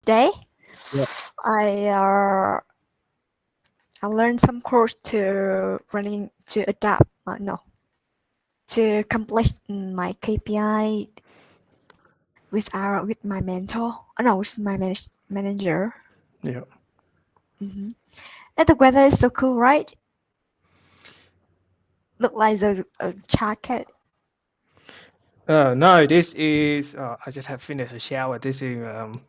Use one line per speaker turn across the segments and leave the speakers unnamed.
Today,
Yeah.
I uh, I learned some course to running to adapt. No, to complete my KPI with my mentor. No, with my manager.
Yeah.
hmm And the weather is so cool, right? Look like a jacket.
No, this is. I just have finished a shower. This is. I'm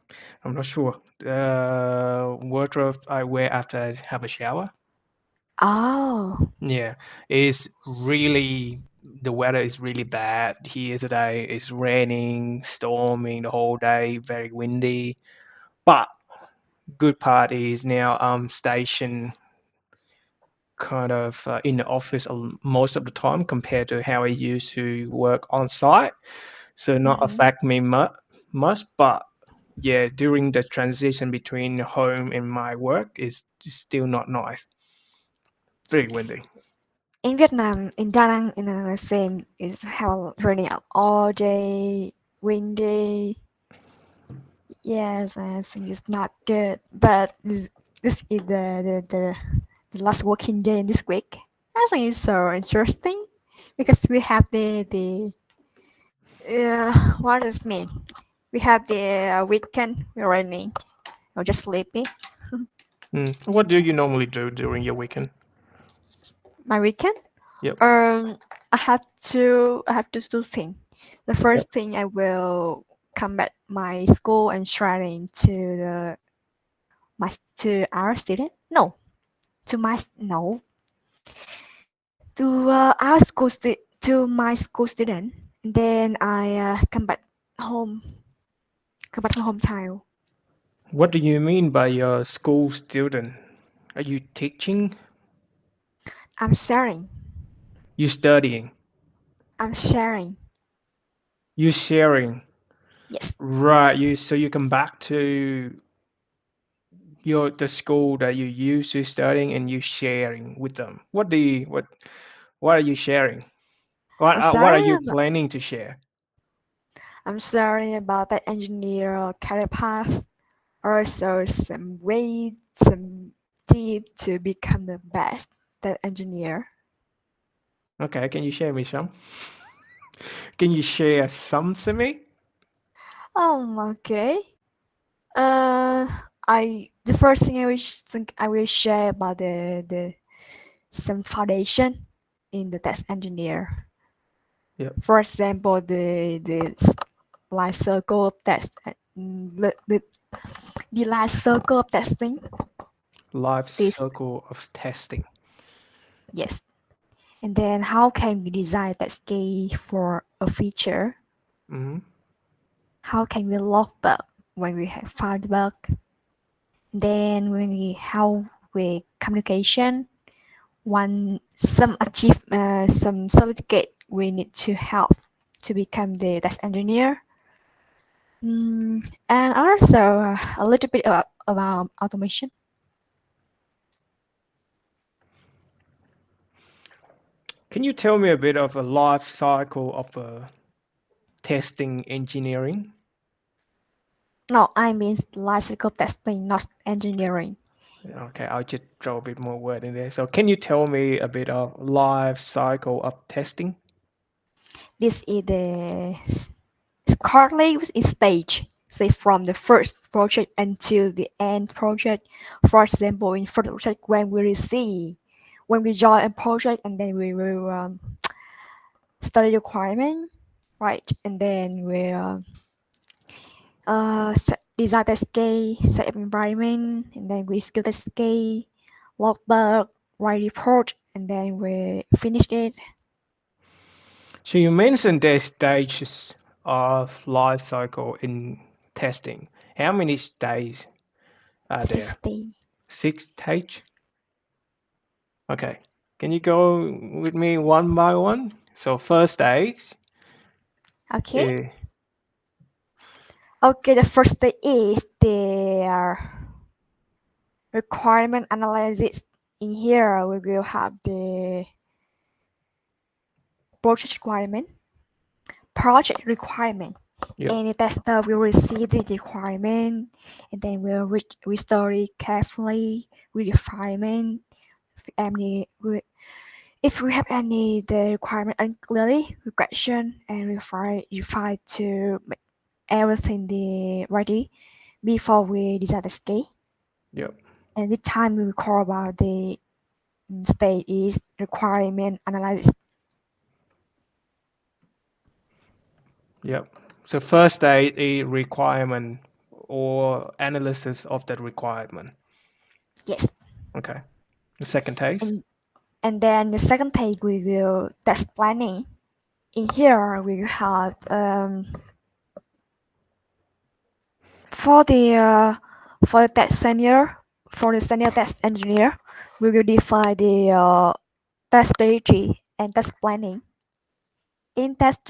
not sure. Wardrobe I wear after I have a shower.
Oh,
Yeah, it's really. The weather is really bad here today. It's raining, storming the whole day, very windy. But good part is now I'm stationed kind of in the office most of the time compared to how I used to work on site. So not
hmm
affect me much, but yeah, during the transition between home and my work is still not nice. Very windy.
In Vietnam, in Da Nang, in the same is how raining all day, windy. Yes, I think it's not good. But this is the last working day in this week. I think it's so interesting because we have the what does it mean? We have the weekend raining or just sleepy.
What do you normally do during your weekend?
My weekend,
Yep.
um, I have to do things. The
Yep.
first thing I will come back my school and training to the my to our student. No, to my no to our to my school student. And then I home, come back to hometown.
What do you mean by your school student? Are you teaching?
I'm sharing.
You studying?
I'm sharing.
You sharing?
Yes.
Right. You come back to your the school that you used to studying and you sharing with them. What are you sharing?
I'm
What are
sharing.
you planning to share?
I'm sharing about that engineer career path. Also, some way, some tip to become the best that engineer.
Okay, can you share me some? Can you share some to me?
Okay. Uh, I the first thing I will share about the some foundation in the test engineer.
Yep.
For example, the life circle of test, the life circle of testing.
Life
This
circle of testing.
yes, and then how can we design test case for a feature?
Hmm.
How can we log bug when we have found bug? Then when we how we communication, one some achieve some certificate we need to have to become the test engineer. And also a little bit about automation.
Can you tell me a bit of a life cycle of testing engineering?
No, I mean life cycle testing, not engineering.
Okay, I'll just throw a bit more word in there. So can you tell me a bit of life cycle of testing?
This is the currently is stage, say from the first project until the end project. For example, in first project when we join a project and then we will study requirement, right? And then we design test case, set up environment, and then we skill test case, log bug, write report, and then we finish it.
So you mentioned there's stages of life cycle in testing. How many stages are there?
60.
6 stage? Okay. Can you go with me one by one? So first stage,
Okay.
uh,
Okay, the first thing is the requirement analysis. In here, we will have the project requirement, project requirement.
Yep.
Any tester will receive the requirement and then we'll restore it carefully, refinement. Any, if we have any the requirement unclearly, we question and refine to make everything the ready before we design the scale.
Yep.
And this time we call about the stage is requirement analysis.
Yep. So first stage is requirement or analysis of the requirement.
Yes.
Okay. The second stage.
And and then the second stage we will test planning. In here we have for the uh, for the test senior for the senior test engineer, we will define the test strategy and test planning. In test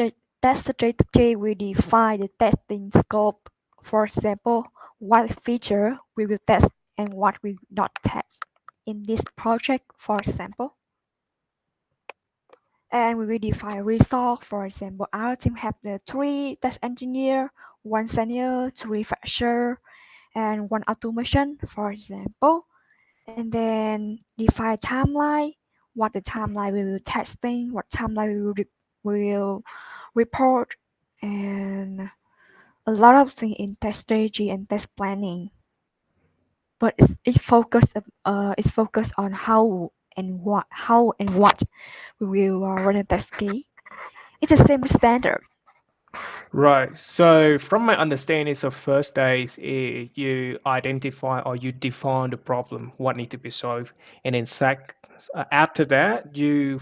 strategy, we define the testing scope. For example, what feature we will test and what we will not test in this project, for example. And we will define resource. For example, our team have the 3 test engineer, 1 senior, 3 fresher, and 1 automation, for example. And then define timeline, what the timeline we will testing, what timeline we will report, and a lot of things in test strategy and test planning. But it's focused on how and what we will run a test case. It's the same standard.
Right. So from my understanding, so first stage is you identify or you define the problem, what need to be solved, and then after that you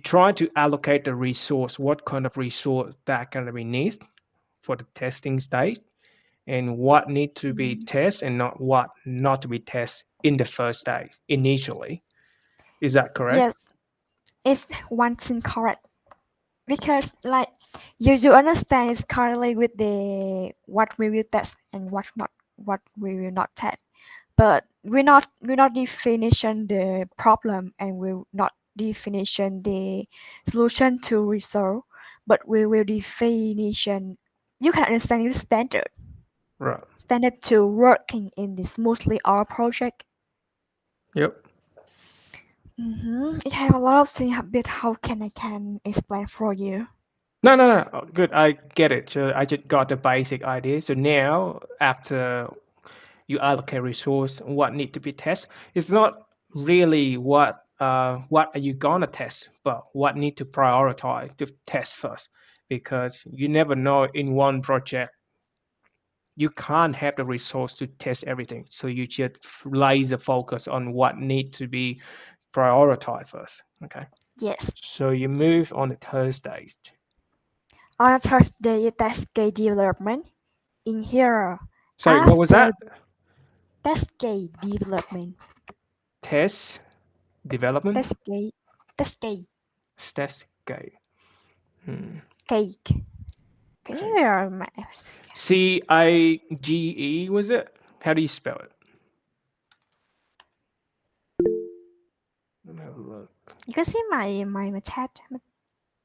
try to allocate the resource, what kind of resource that can be needed for the testing stage, and what need to be
Mm,
tested and not to be tested in the first stage initially. Is that correct?
yes, it's one thing correct because like you understand it's currently with the what we will test and what we will not test. But we're not definition the problem and we're not definition the solution to resolve, but we will definition you can understand the
Right.
standard to working in the smoothly our project.
Yep.
It have a lot of things a bit how can explain for you.
No, no, no. Oh, good. I get it. So I just got the basic idea. So now, after you allocate resource, what need to be tested, it's not really what are you gonna test, but what need to prioritize to test first, because you never know in one project you can't have the resource to test everything. So you just laser focus on what need to be prioritized first. Okay.
Yes.
So you move on the third stage.
On a Thursday test case development. In here
Sorry, what was
after
that?
test case development.
Test development.
Test case test case
Test gate. Hmm.
cake. Can
Okay.
you hear my
CIGE was it? How do you spell it? Let me have a look.
you can see my chat.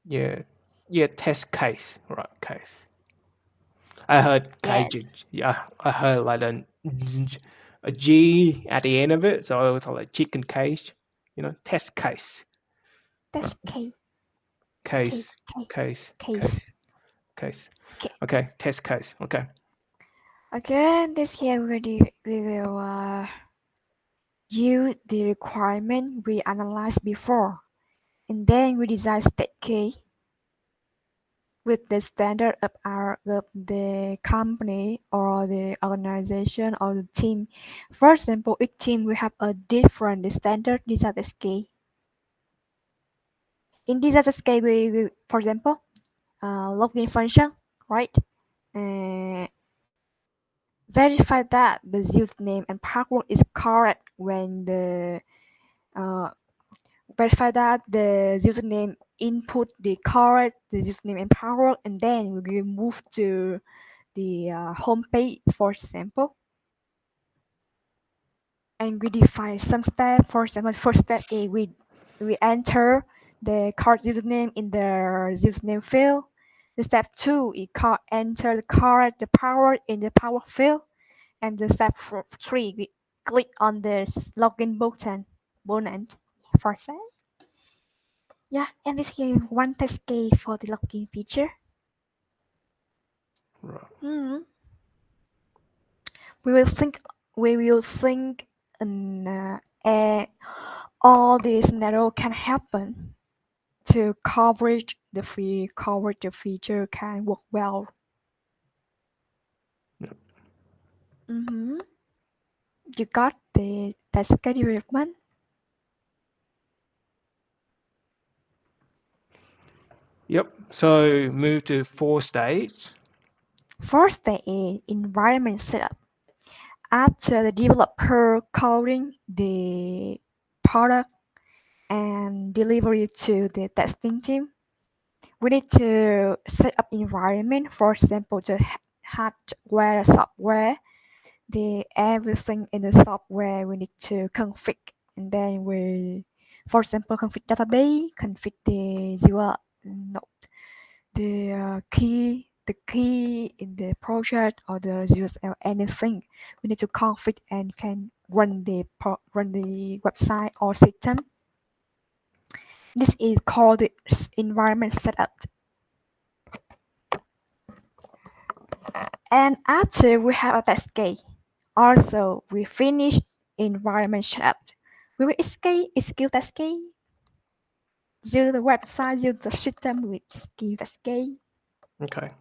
Yeah, yeah, test case, right? Case. I heard
Yes,
cage. Yeah, I heard like a G at the end of it, so it was like chicken cage. Test case. Right.
that's cake, cake,
Case,
cake,
case,
case.
case, case.
Okay.
Okay, test case. Okay.
Again, this here we will use the requirement we analyzed before, and then we design state case with the standard of the company or the organization or the team. For example, each team will have a different standard design scale. In design scale, for example, login function, right? Uh, verify that the username and password is correct when the uh, verify that the username input the correct the username and password, and then we will move to the home page, for example, and we define some step. For example, first step A, we enter the card username in the username field. The step 2 is called enter the correct the power in the power field. And the step 3, we click on the login button for that. Yeah, and this is one test case for the login feature.
Right.
Mm. We will think we will think all these scenario can happen to coverage the feature can work well.
Yep.
Mm-hmm. You got the schedule development.
Yep. So move to 4 stage.
First, the environment setup. After the developer coding the product and delivery to the testing team, we need to set up environment. For example, the hardware, software, the everything in the software we need to config, and then for example, config database, config the URL, no, the key in the project or the USL anything we need to config and can run the website or system. This is called the environment setup. And after we have a test case, also we finish environment setup. We will execute test case, use the website, use the system with execute test case.
Okay.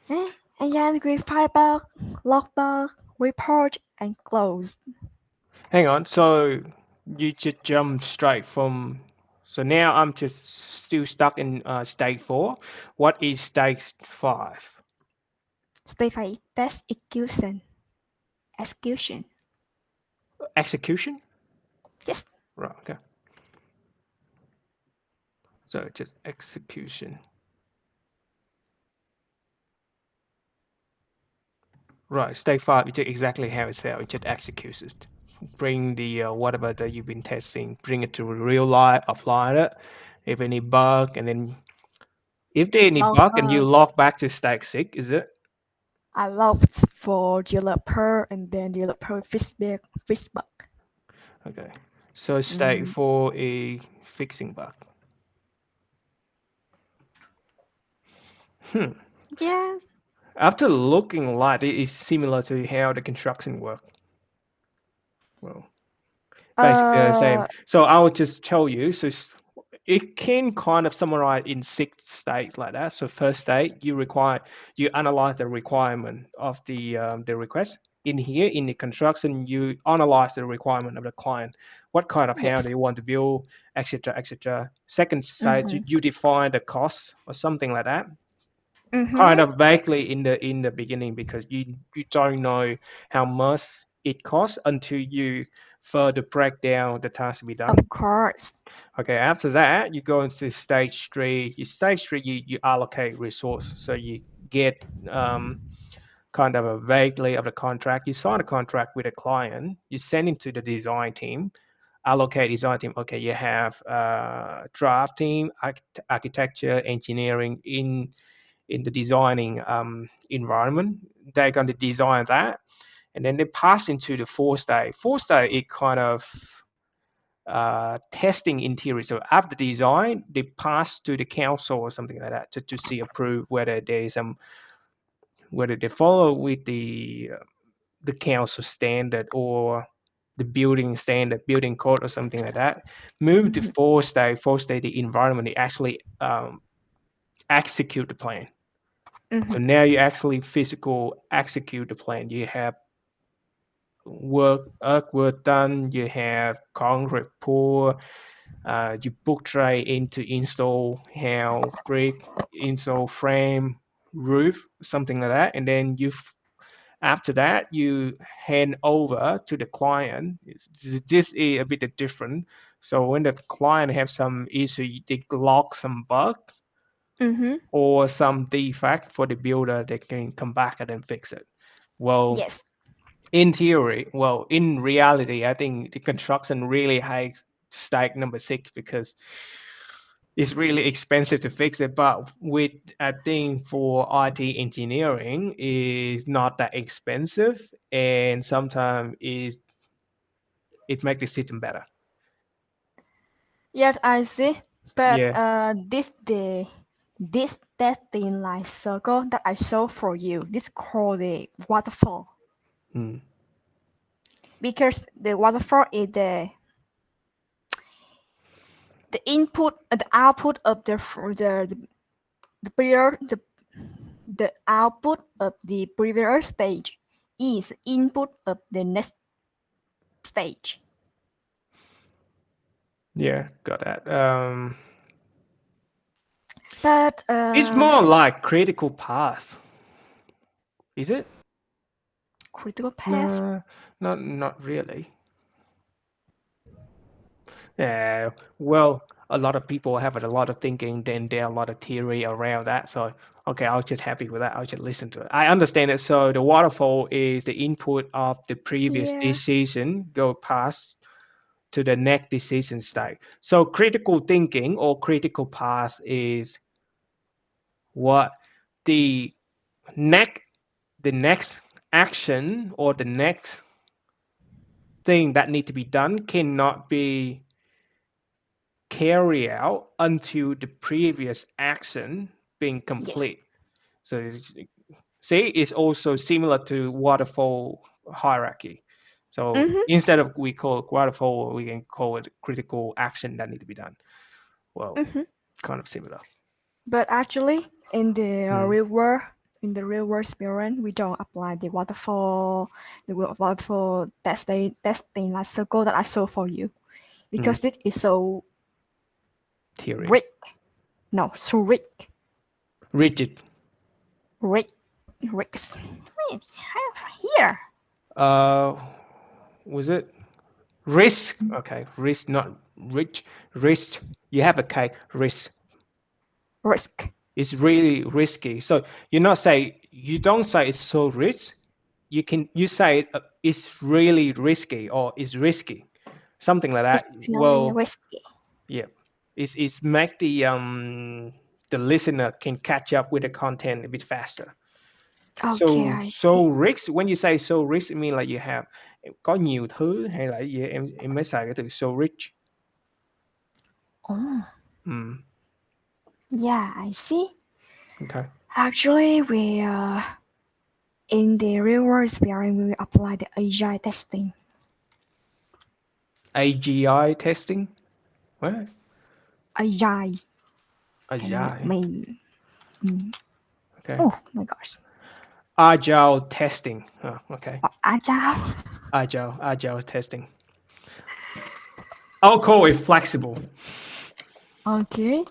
And then we file bug, log bug, report, and close.
Hang on. So you just jump straight from. So now I'm just still stuck in stage 4. What is stage 5?
Step 5, test execution.
Execution.
Yes.
Right. Okay. So just execution. Right. Stage 5. You just exactly how it's there. You just execute it. Bring the whatever that you've been testing, bring it to real life, apply it. If any bug, and then if there any
Log
bug, and you
bug.
log back to stage 6, is it?
I logged for developer and then developer fix bug.
Okay. So stage
Mm,
4 is fixing bug. Hmm.
yes.
After looking like it is similar to how the construction work. Well, basically the same.
Uh,
So I will just tell you. So it can kind of summarize in 6 stages like that. So first stage, you analyze the requirement of the request. In here, in the construction, you analyze the requirement of the client, what kind of house
yes.
they want to build, etc., etc. Second stage,
Mm-hmm.
you define the cost or something like that, kind
Mm-hmm.
of vaguely in the beginning, because you don't know how much it costs until you further break down the task to be
Of
done.
course.
Okay, after that you go into stage 3. Stage 3, you allocate resource, so you get kind of a vaguely of the contract. You sign a contract with a client, you send it to the design team, allocate design team. Okay, you have draft team, architecture, engineering in the designing environment. They're going to design that, and then they pass into the 4 stage. 4 stage, it kind of testing interior. So after design, they pass to the council or something like that to see approve whether there is whether they follow with the council standard or the building standard, building code or something like that. Move to
Mm-hmm.
4 stage. 4 stage, the environment, they actually execute the plan.
Mm-hmm.
So now you actually physical execute the plan. You have work done. You have concrete pour. You book tray into install how brick, install frame, roof, something like that, and then after that you hand over to the client. This is a bit different. So when the client have some issue, they log some bug
Mm-hmm.
or some defect for the builder, they can come back and then fix it. Well,
Yes.
in theory, well, in reality, I think the construction really high stake number 6, because it's really expensive to fix it. But with I think for IT engineering is not that expensive, and sometimes it makes the system better.
Yes, I see. But
Yeah.
this testing life circle that I show for you, this called the waterfall.
Mm.
Because the waterfall is the input, the output of the previous the output of the previous stage is input of the next stage.
Yeah, got that.
But
It's more like critical path, is it?
critical path,
No, not really. Yeah, well, a lot of people have a lot of thinking, then there are a lot of theory around that. So, okay, I was just happy with that. I'll just listen to it. I understand it. So the waterfall is the input of the previous
yeah,
decision go past to the next decision state. So critical thinking or critical path is what the next the next action or the next thing that need to be done cannot be carried out until the previous action being
yes.
complete. So see, it's also similar to waterfall hierarchy. So
Mm-hmm,
instead of we call it waterfall, we can call it critical action that need to be done. Well,
mm-hmm.
kind of similar.
But actually, in the
Mm,
real world, experience, we don't apply the waterfall testing like circle that I show for you
mm,
because this is so
theory.
rigged. No, so rigged,
Rigid.
rigged, rigged. It's here.
Uh, was it risk? Okay, risk, not rich. Risk. You have a K. Risk.
Risk.
It's really risky. So you don't say it's so rich. You say it's really risky or it's risky, something like
It's
that.
really
Well,
risky.
yeah, it's make the listener can catch up with the content a bit faster.
Okay,
So
I
so
see.
risk when you say so rich it mean like you have có nhiều thứ hay là gì em mới xài cái từ so rich.
Oh,
Mm,
yeah, I see.
okay.
Actually, we in the real world experience, we apply the agile testing.
AGI testing. What?
Agile. Can you
Agile.
maybe? Mm.
Okay.
Oh my gosh.
Agile testing. Oh, okay.
Agile.
Agile testing. I'll call it flexible.
Okay.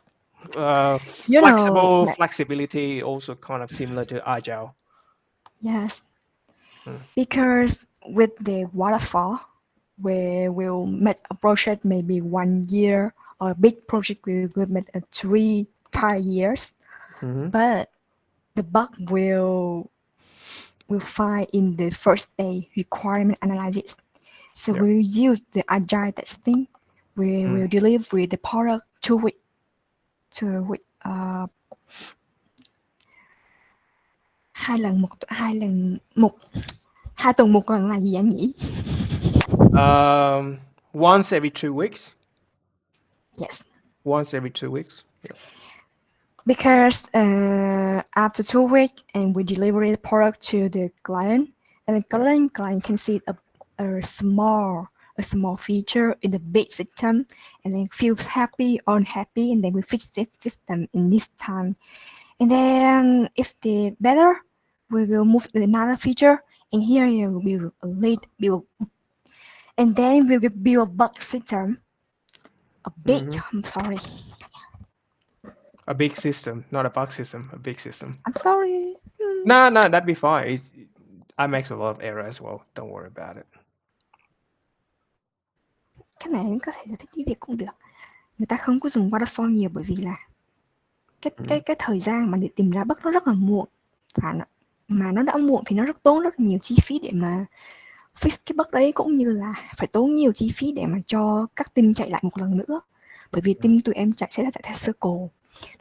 You know,
Flexible flexibility also kind of similar to agile.
yes,
Mm,
because with the waterfall, we will make a project maybe 1 year, or a big project we will make a 3, 5 years.
mhm.
But the bug will find in the first day requirement analysis. So
Yeah.
we use the agile testing. We
Mm,
will deliver the product 2 weeks. 2 week. Hai lần một hai lần một 2 tuần một lần là gì anh nhỉ?
once every 2 weeks.
Yes,
Once every 2 weeks. Yeah.
because after 2 weeks and we deliver the product to the client, and the
Yeah.
client can see a small feature in the big system, and then feels happy or unhappy, and then we fix this system in this time. And then if the better, we will move to another feature, and here we will lead build, and then we will build a bug system. A big,
Hmm.
I'm sorry,
A big system, not a bug system. A big system.
I'm sorry.
No, no, that'd be fine. I make a lot of error as well. Don't worry about it.
Cái này có thể giải thích tiếng Việt cũng được. Người ta không có dùng waterfall nhiều bởi vì là
Mm,
cái thời gian mà để tìm ra bug nó rất là muộn, và mà nó đã muộn thì nó tốn rất nhiều chi phí để mà fix cái bug đấy, cũng như là phải tốn nhiều chi phí để mà cho các team chạy lại một lần nữa. bởi vì team tụi em chạy sẽ là chạy theo circle,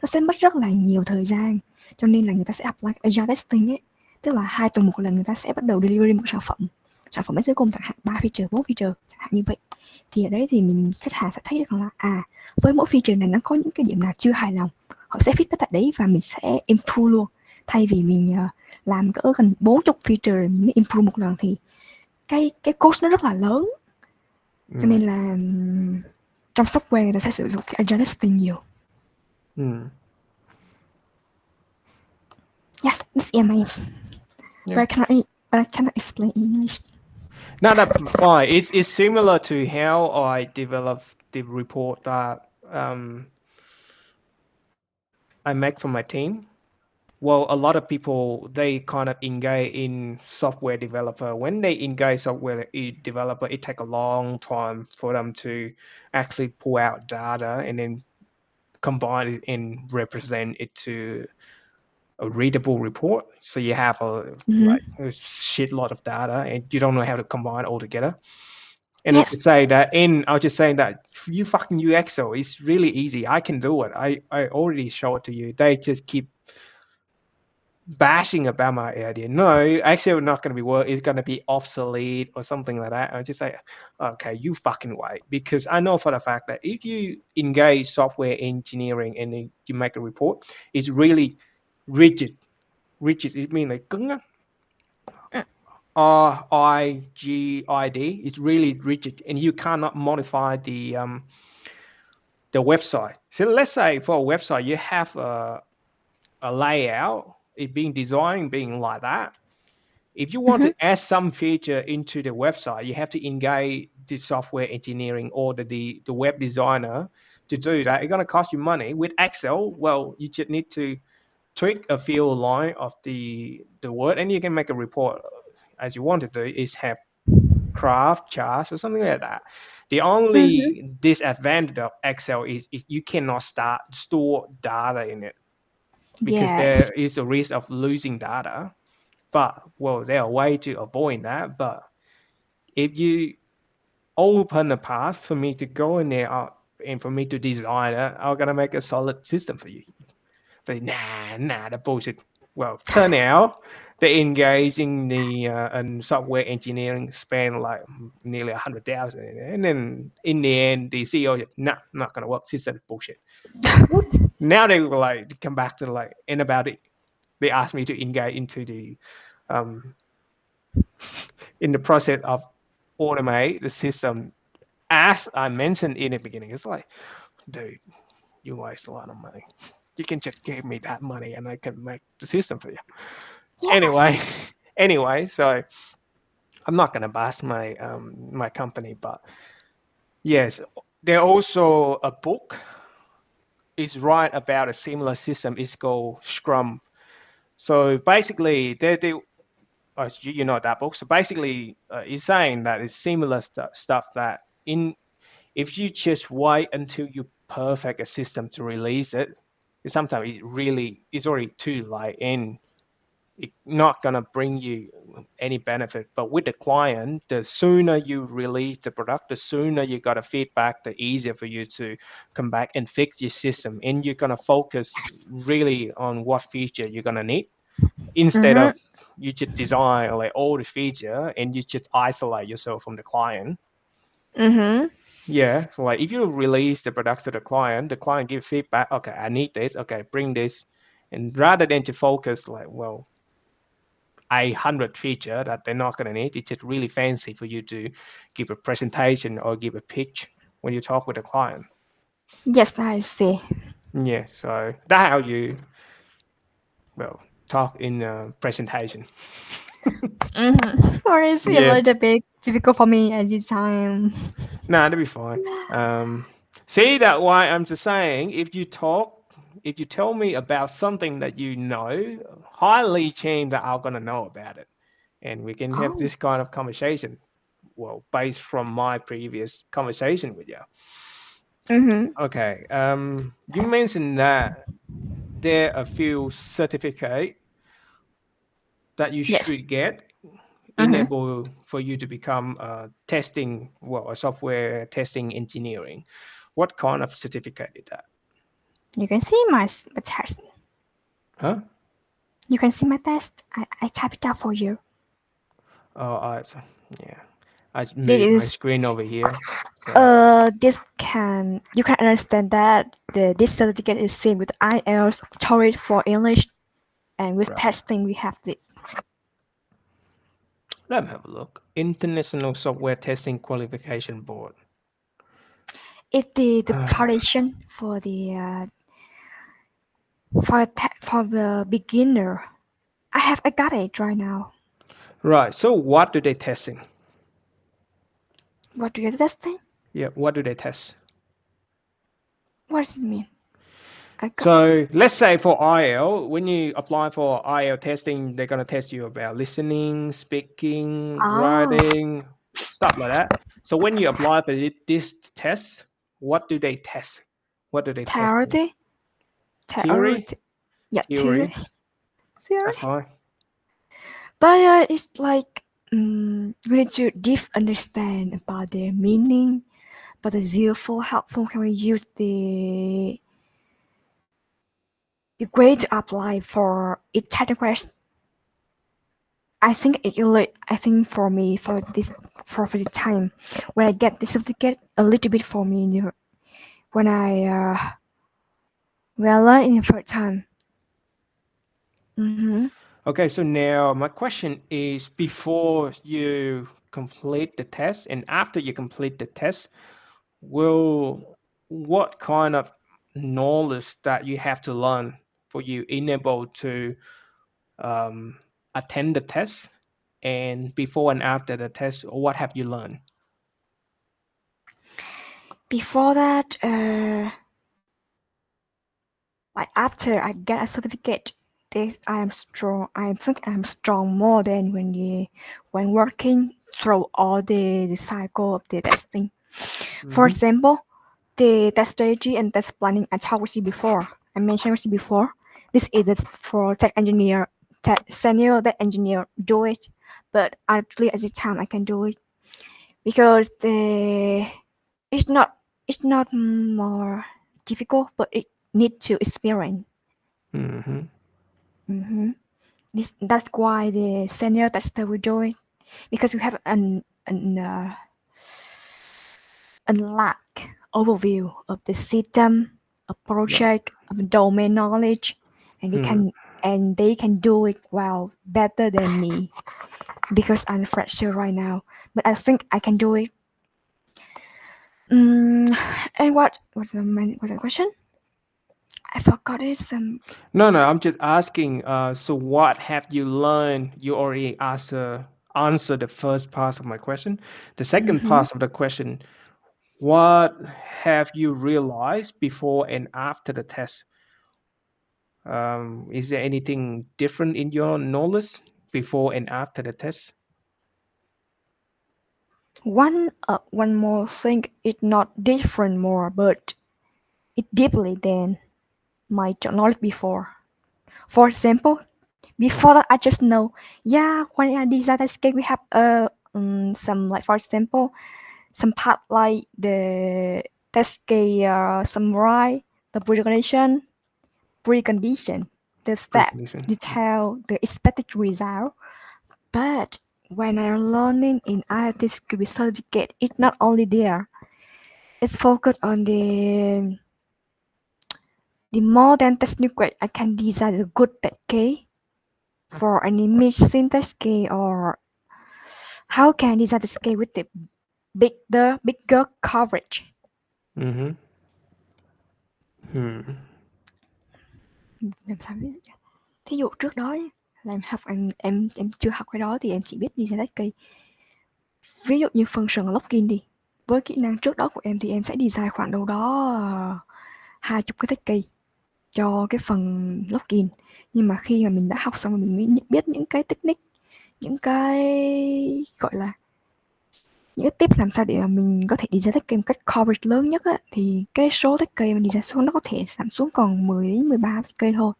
nó sẽ mất rất là nhiều thời gian, cho nên là người ta sẽ apply agile testing ấy, tức là 2 tuần một lần người ta sẽ bắt đầu delivery một sản phẩm nó sẽ gồm chẳng hạn 3 feature 4 feature chẳng hạn như vậy. Thì ở đấy thì khách hàng sẽ thấy được rằng là với mỗi feature này nó có những cái điểm nào chưa hài lòng, họ sẽ feedback tại đấy và mình sẽ improve luôn, thay vì mình làm cỡ gần 40 feature mình mới improve một lần thì cái cost nó rất là lớn, cho
Ừ.
nên là trong software người ta sẽ sử dụng cái agile testing nhiều.
Ừ.
Yes, it's amazing,
Yeah.
but I cannot explain English.
No, that's fine. It's similar to how I developed the report that I make for my team. Well, a lot of people they kind of engage in software developer. When they engage software developer, it take a long time for them to actually pull out data and then combine it and represent it to a readable report. So you have
Mm-hmm.
like a shitload of data and you don't know how to combine it all together. And I'll
Yes.
just say that I was just saying that you fucking use Excel. It's really easy. I can do it. I already show it to you. They just keep bashing about my idea. No, Excel not going to be work. It's going to be obsolete or something like that. I just say, okay, you fucking wait, because I know for the fact that if you engage software engineering and then you make a report, it's really rigid. Rigid. It means like cứng á. RIGID. It's really rigid, and you cannot modify the website. So let's say for a website, you have a layout, it being designed being like that. If you want
Mm-hmm.
to add some feature into the website, you have to engage the software engineering or the web designer to do that. It's going to cost you money. With Excel, well, you just need to tweak a few line of the word, and you can make a report as you want to do. Is have craft charts or something like that. The
Mm-hmm.
only disadvantage of Excel is you cannot store data in it, because there
Yes.
is a risk of losing data. But well, there are ways to avoid that. But if you open a path for me to go in there and for me to design it, I'm gonna make a solid system for you. But nah, the bullshit. Well, turn out they engage in the in software engineering spend like nearly 100,000, and then in the end, the CEO said, "Nah, not gonna work. System bullshit." What? Now they were like come back to like in about it. They asked me to engage into the um, in the process of automate the system. As I mentioned in the beginning, it's like, dude, you waste a lot of money. You can just give me that money and I can make the system for you.
Yes.
Anyway, anyway, so I'm not gonna bash my company, but yes, there also a book is right about a similar system. It's called Scrum. So basically, they you know that book. So basically, it's saying that it's similar stuff that in if you just wait until you perfect a system to release it, sometimes it really it's already too late and it's not gonna bring you any benefit. But with the client, the sooner you release the product, the sooner you got a feedback, the easier for you to come back and fix your system. And you're gonna focus really on what feature you're gonna need instead
Mm-hmm.
of you just design like all the feature and you just isolate yourself from the client.
Mm-hmm.
Yeah, so like if you release the product to the client give feedback, okay, I need this, okay, bring this. And rather than to focus like, well, 100 feature that they're not going to need, it's just really fancy for you to give a presentation or give a pitch when you talk with a client.
Yes, I see.
Yeah, so that's how you, well, talk in a presentation.
Mm-hmm. Or is it a
Yeah,
little bit difficult for me at this time?
nah, that'll be fine. Um, See that why I'm just saying if you tell me about something that you know, highly chance that I'm gonna know about it, and we can have
Oh.
this kind of conversation. Well, based from my previous conversation with you.
Mm-hmm.
Okay. You mentioned that there are a few certificate that you
Yes.
should get
Mm-hmm.
enable for you to become a testing, well, a software testing engineering. What kind of certificate is that?
You can see my test.
Huh?
You can see my test. I type it out for you.
Oh, yeah. I moved my
This
screen over here. So,
this can you can understand that this certificate is same with IELTS, TOEIC for English, and with
right.
testing we have this.
Let me have a look. International Software Testing Qualification Board.
It's the foundation for the for the beginner. I got it right now.
Right. So what do they testing?
What do you testing?
Yeah. What do they test?
What does it mean? I got.
So let's say for IEL, when you apply for IEL testing, they're gonna test you about listening, speaking,
Oh,
writing, stuff like that. So when you apply for this test, what do they test? What do they test?
theory, theory,
Theory?
yeah, theory,
Theory?
theory.
That's fine.
But it's like we need to deep understand about the meaning, but the useful, helpful can we use the way to apply for each technical. I think for me for the time when I get the certificate a little bit for me when I learn in the first time. Mm-hmm.
Okay, so now my question is before you complete the test and after you complete the test, will what kind of knowledge that you have to learn for you enable to um, attend the test and before and after the test, what have you learned?
Before that, like after I get a certificate, this I am strong. I think I'm strong more than when working through all the cycle of the testing. For
Mm-hmm.
example, the test strategy and test planning I talked with you before. I mentioned with you before. This is for tech engineer, tech senior tech engineer do it, but actually at this time I can do it because it's not it's not more difficult, but it need to experience.
Mm-hmm.
hmm that's why the senior tester will do it because we have an unlock overview of the system, a
Right.
project, of domain knowledge, and
Hmm.
they can do it well better than me because I'm a fresher right now. But I think I can do it. Mm, and what's the question? I forgot it.
No, I'm just asking. So what have you learned? You already answered the first part of my question. The second
Mm-hmm.
part of the question, what have you realized before and after the test? Is there anything different in your knowledge before and after the test?
One more thing, it's not different more, but it deeply than my knowledge before. For example, before that I just know, yeah, when I design a scale, we have some like for example, some part like the test scale summarize the precondition, the step,
Precondition.
detail, the expected result. But when I'm learning in IIT skill certificate, it's not only there. It's focused on the more than technical. I can design a good tech case for an image syntax scale or how can I design the scale with the bigger coverage.
Mm-hmm. Hmm.
Làm sao biết? Thí dụ trước đó là em học em chưa học cái đó thì em chỉ biết design tech case. Ví dụ như function login đi. Với kỹ năng trước đó của em thì em sẽ design khoảng đâu đó 20 cái tech case cho cái phần login. Nhưng mà khi mà mình đã học xong rồi mình mới biết những cái technique, những cái gọi là những cái tip làm sao để mà mình có thể design tech case một cách coverage lớn nhất á, thì cái số tech case mình design xuống nó có thể giảm xuống còn 10 đến 13 tech case thôi.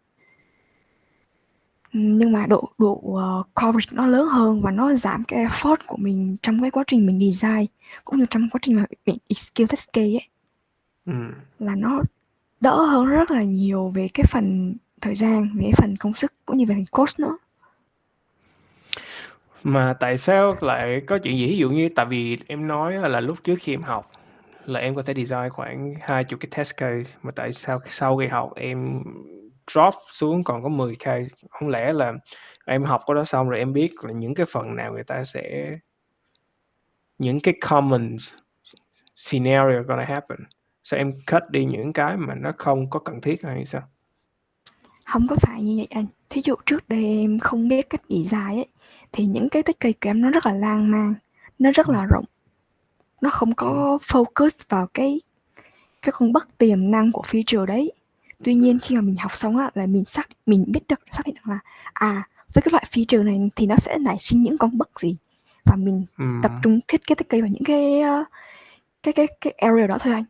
Nhưng mà độ coverage nó lớn hơn và nó giảm cái effort của mình trong cái quá trình mình design cũng như trong quá trình mà mình execute test case ấy. là nó đỡ hơn rất là nhiều về cái phần thời gian, về cái phần công sức cũng như về phần cost nữa.
Mà tại sao lại có chuyện gì? Ví dụ như tại vì em nói là lúc trước khi em học là em có thể design khoảng 20 cái test case, mà tại sao sau khi học em drop xuống còn có 10 case? Không lẽ là em học cái đó xong rồi em biết là những cái phần nào người ta sẽ, những cái common scenario gonna happen, sao em cut đi những cái mà nó không có cần thiết hay sao?
Không có phải như vậy anh. Thí dụ trước đây em không biết cách design ấy, thì những cái tích cây của em nó rất là lan man, nó rất
Ừ.
là rộng, nó không
Ừ.
có focus vào cái con bất tiềm năng của feature đấy. Tuy nhiên khi mà mình học xong á là mình biết được xác định được là với cái loại feature này thì nó sẽ nảy sinh những con bất gì, và mình
Ừ.
tập trung thiết kế tích cây vào những cái area đó thôi anh.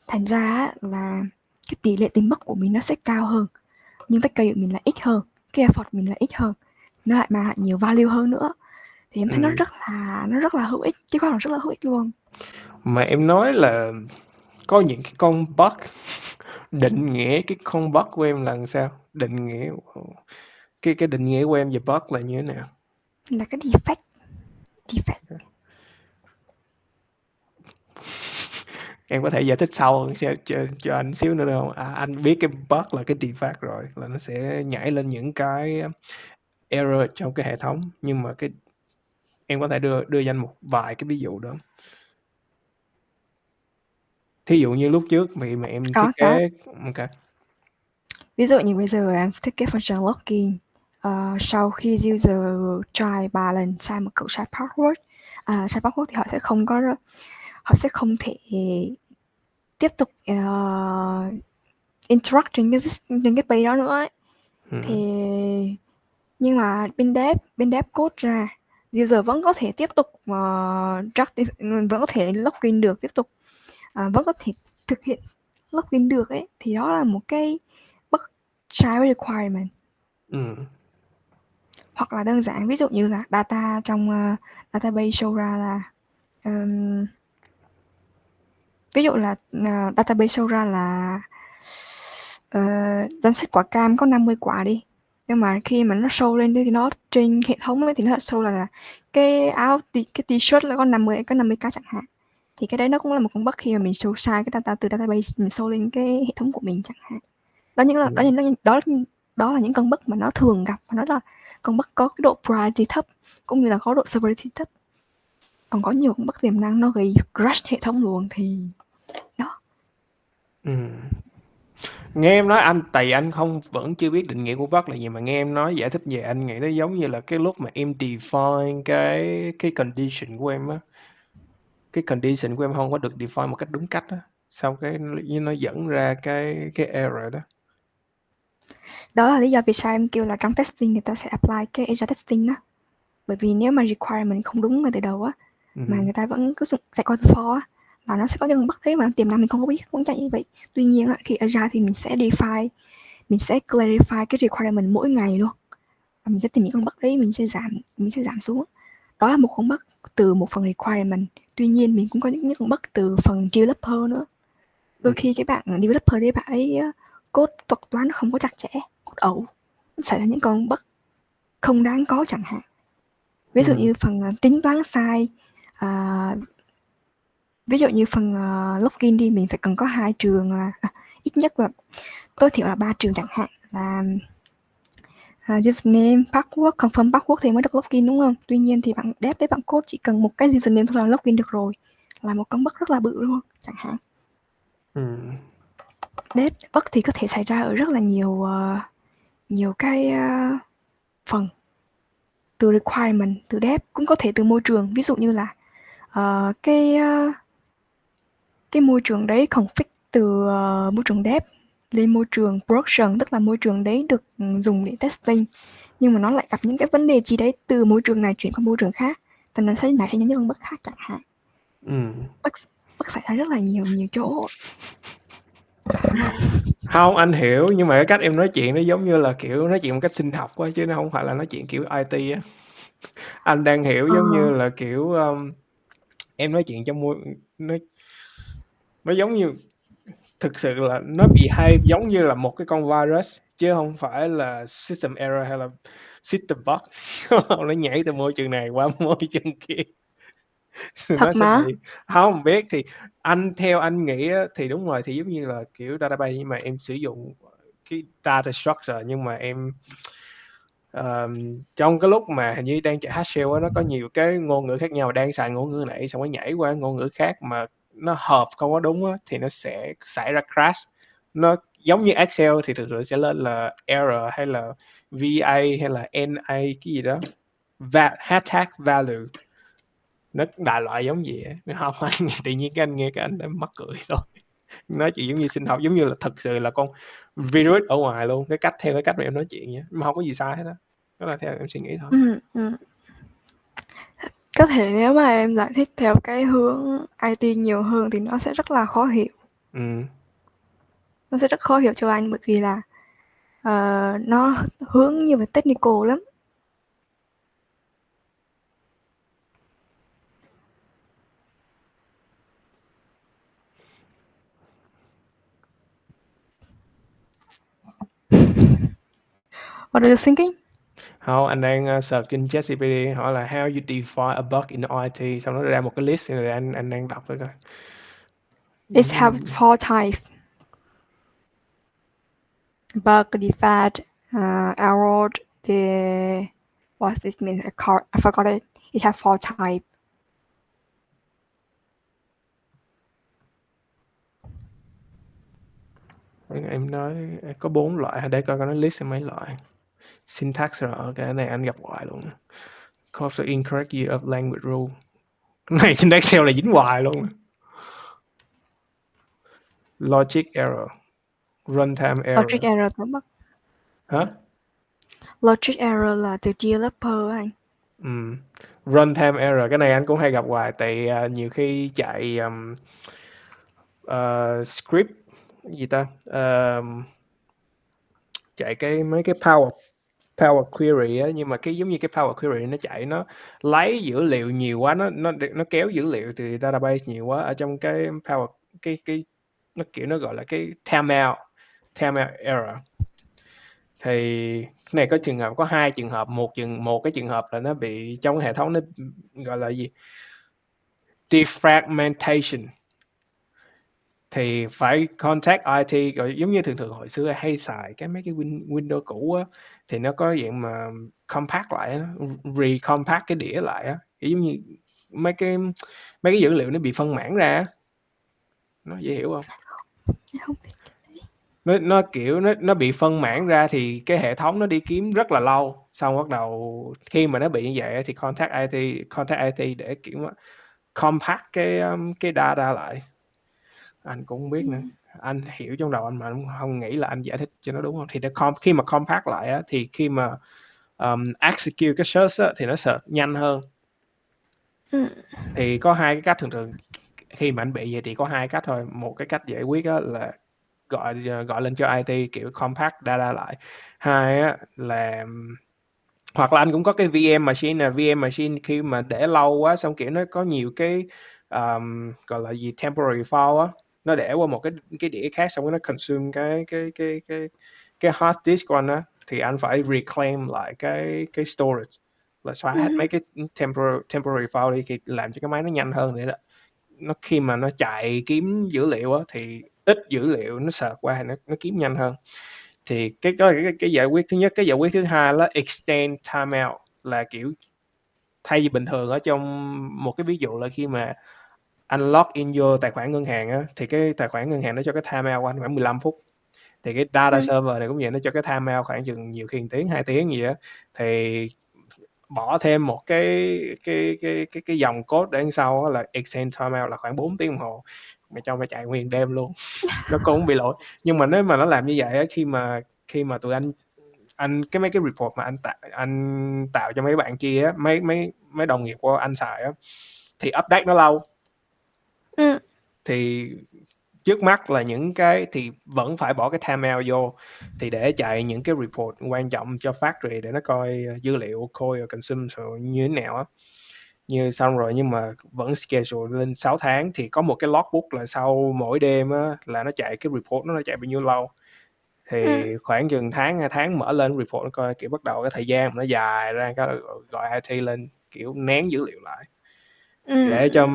Thành ra là cái tỷ lệ tính mất của mình nó sẽ cao hơn, nhưng tích cây của mình là ít hơn, cái effort của mình là ít hơn, nó lại mang lại nhiều value hơn nữa. Thì em thấy
Ừ.
nó rất là hữu ích, chứ không là rất là hữu ích luôn.
Mà em nói là có những cái con bug, định nghĩa cái con bug của em là làm sao? Định nghĩa cái định nghĩa của em về bug là như thế nào?
Là cái defect.
Em có thể giải thích sau cho anh xíu nữa được không? Anh biết cái bug là cái defect rồi, là nó sẽ nhảy lên những cái error trong cái hệ thống, nhưng mà cái em có thể đưa đưa danh một vài cái ví dụ đó. Thí dụ như lúc trước mà em thiết
Có.
kế. Ok.
Ví dụ như bây giờ em thiết kế function login, sau khi user try 3 lần sai một cấu sai password, sai password thì họ sẽ không thể tiếp tục interact trên cái page đó nữa ấy.
Ừ.
Thì nhưng mà bên dev code ra, user vẫn có thể tiếp tục vẫn có thể login được tiếp tục, vẫn có thể thực hiện login được ấy, thì đó là một cái bất trái với requirement.
Ừ.
Hoặc là đơn giản ví dụ như là data trong database show ra là um, ví dụ là database show ra là danh sách quả cam có 50 quả đi, nhưng mà khi mà nó show lên thì nó trên hệ thống ấy, thì nó show là cái áo cái t-shirt là có 50 cái chẳng hạn, thì cái đấy nó cũng là một con bug khi mà mình show sai cái data từ database mình show lên cái hệ thống của mình chẳng hạn. Đó những là
Ừ.
đó là những con bug mà nó thường gặp, và nó là con bug có cái độ priority thấp cũng như là có độ severity thấp. Còn có nhiều con bug tiềm năng nó gây crash hệ thống luôn thì đó.
Ừ. Nghe em nói anh, tại anh không vẫn chưa biết định nghĩa của bug là gì, mà nghe em nói giải thích về anh nghĩ nó giống như là cái lúc mà em define cái condition của em á, cái condition của em không có được define một cách đúng cách á, xong cái nó dẫn ra cái error đó.
Đó là lý do vì sao em kêu là trong testing người ta sẽ apply cái agile testing á, bởi vì nếu mà requirement không đúng ngay từ đầu á,
Ừ.
mà người ta vẫn cứ chạy qua for á, là nó sẽ có những con bug đấy mà tiềm năng mình không có biết cũng chạy như vậy. Tuy nhiên là khi agile thì mình sẽ clarify cái requirement mỗi ngày luôn, và mình sẽ tìm những con bug đấy, mình sẽ giảm xuống. Đó là một con bug từ một phần requirement. Tuy nhiên mình cũng có những con bug từ phần developer nữa.
Ừ.
Đôi khi cái bạn developer đấy bạn ấy code thuật toán không có chặt chẽ, code ẩu, xảy ra những con bug không đáng có chẳng hạn. Ví dụ
Ừ.
như phần tính toán sai, à, ví dụ như phần login đi, mình phải cần có hai trường là ít nhất là tối thiểu là 3 trường chẳng hạn, là username, password, confirm password thì mới được login đúng không? Tuy nhiên thì bạn dev đấy bạn code chỉ cần một cái username thôi là login được rồi, là một con bug rất là bự luôn chẳng hạn.
Ừ.
Dev bug thì có thể xảy ra ở rất là nhiều cái phần, từ requirement, từ dev, cũng có thể từ môi trường, ví dụ như là cái môi trường đấy config từ môi trường dev lên môi trường production, tức là môi trường đấy được dùng để testing, nhưng mà nó lại gặp những cái vấn đề gì đấy từ môi trường này chuyển qua môi trường khác, và nó sẽ nảy sinh những con bug khác chẳng hạn.
Ừ.
bug Bug xảy ra rất là nhiều chỗ.
Không, anh hiểu, nhưng mà cái cách em nói chuyện nó giống như là kiểu nói chuyện một cách sinh học quá, chứ nó không phải là nói chuyện kiểu IT á. Anh đang hiểu
ờ,
giống như là kiểu em nói chuyện trong môi, nó nó giống như thực sự là nó behave giống như là một cái con virus chứ không phải là system error hay là system bug. Nó nhảy từ môi trường này qua môi trường kia. Nó
Thật
sẽ
mà.
bị không biết thì theo anh nghĩ á, thì đúng rồi, thì giống như là kiểu database nhưng mà em sử dụng cái data structure nhưng mà em trong cái lúc mà hình như đang chạy hash shell á, nó có nhiều cái ngôn ngữ khác nhau, đang xài ngôn ngữ này xong rồi nhảy qua ngôn ngữ khác mà nó hợp không có đúng á, thì nó sẽ xảy ra crash. Nó giống như Excel thì thường thường sẽ lên là error hay là VA hay là NA cái gì đó, hashtag value, nó đại loại giống gì á. Không, anh tự nhiên cái anh nghe cái anh đã mắc cười thôi. Nói chuyện giống như sinh học, giống như là thật sự là con virus ở ngoài luôn, cái cách theo cái cách mà em nói chuyện nha, mà không có gì sai hết á, đó là theo em suy nghĩ thôi.
Ừ. Có thể nếu mà em giải thích theo cái hướng IT nhiều hơn thì nó sẽ rất là khó hiểu.
Ừ.
Nó sẽ rất khó hiểu cho anh bởi vì là nó hướng nhiều về technical lắm. What are you thinking?
Không, anh đang search trên ChatGPT hỏi là how you define a bug in IT, xong nó ra một cái list rồi anh đang đọc thôi coi.
It have four types: bug, defect, error. The what it means? I forgot it. It have four types.
Em nói có 4 loại, để coi nó list mấy loại. Syntax rồi, cái này anh gặp hoài luôn. Cause the incorrect use of language rule. Cái này trên Excel là dính hoài luôn. Logic error, runtime
Logic
error.
error có mất.
Hả?
Logic error là từ developer anh.
Runtime error, cái này anh cũng hay gặp hoài, tại nhiều khi chạy script gì ta, chạy mấy cái power query á, nhưng mà cái giống như cái power query nó chạy, nó lấy dữ liệu nhiều quá, nó kéo dữ liệu từ database nhiều quá ở trong cái power, cái nó kiểu nó gọi là cái timeout error. Thì cái này có trường hợp, có hai trường hợp, một cái trường hợp là nó bị trong cái hệ thống nó gọi là gì, defragmentation, thì phải contact IT. Rồi giống như thường thường hồi xưa hay xài mấy cái Windows cũ á, thì nó có dạng mà compact lại á, recompact cái đĩa lại á, giống như mấy cái dữ liệu nó bị phân mảng ra. Nó dễ hiểu không?
Không.
Nó kiểu nó bị phân mảng ra thì cái hệ thống nó đi kiếm rất là lâu, xong bắt đầu khi mà nó bị như vậy thì contact IT để kiểu compact cái data lại. Anh cũng không biết nữa, anh hiểu trong đầu anh mà không nghĩ là anh giải thích cho nó đúng không. Thì khi mà compact lại á, thì khi mà execute cái search á, thì nó search nhanh hơn. Thì có hai cái cách, thường thường khi mà anh bị vậy thì có hai cách thôi. Một cái cách giải quyết á, là gọi lên cho IT kiểu compact data lại. Hai á, là hoặc là anh cũng có cái VM machine nè. VM machine khi mà để lâu quá xong kiểu nó có nhiều cái gọi là gì, temporary file á, nó để qua một cái đĩa khác, xong rồi nó consume cái hard disk của anh á, thì anh phải reclaim lại cái storage, là xóa hết mấy cái temporary file đi, thì làm cho cái máy nó nhanh hơn. Để nó khi mà nó chạy kiếm dữ liệu á, thì ít dữ liệu nó search qua thì nó kiếm nhanh hơn. Thì cái đó là cái giải quyết thứ nhất. Cái giải quyết thứ hai là extend timeout, là kiểu thay vì bình thường ở trong một cái ví dụ là khi mà anh log in vô tài khoản ngân hàng á, thì cái tài khoản ngân hàng nó cho cái timeout của anh khoảng 15 phút. Thì cái data server này cũng vậy, nó cho cái timeout khoảng chừng nhiều khi 1 tiếng 2 tiếng gì á. Thì bỏ thêm một cái dòng code để đằng sau là extend timeout là khoảng 4 tiếng đồng hồ, mà cho phải chạy nguyên đêm luôn. Nó cũng bị lỗi. Nhưng mà nếu mà nó làm như vậy á, khi mà tụi anh cái mấy cái report mà anh tạo cho mấy bạn kia á, mấy đồng nghiệp của anh xài á, thì update nó lâu. Thì trước mắt là những cái thì vẫn phải bỏ cái timeout vô, thì để chạy những cái report quan trọng cho factory để nó coi dữ liệu core consume rồi như thế nào á. như xong rồi nhưng mà vẫn schedule lên 6 tháng thì có một cái logbook là sau mỗi đêm á là nó chạy cái report nó chạy bao nhiêu lâu. Thì
Ừ.
khoảng chừng tháng 2 tháng mở lên report nó coi kiểu bắt đầu cái thời gian nó dài ra cái gọi IT lên kiểu nén dữ liệu lại để cho
Ừ.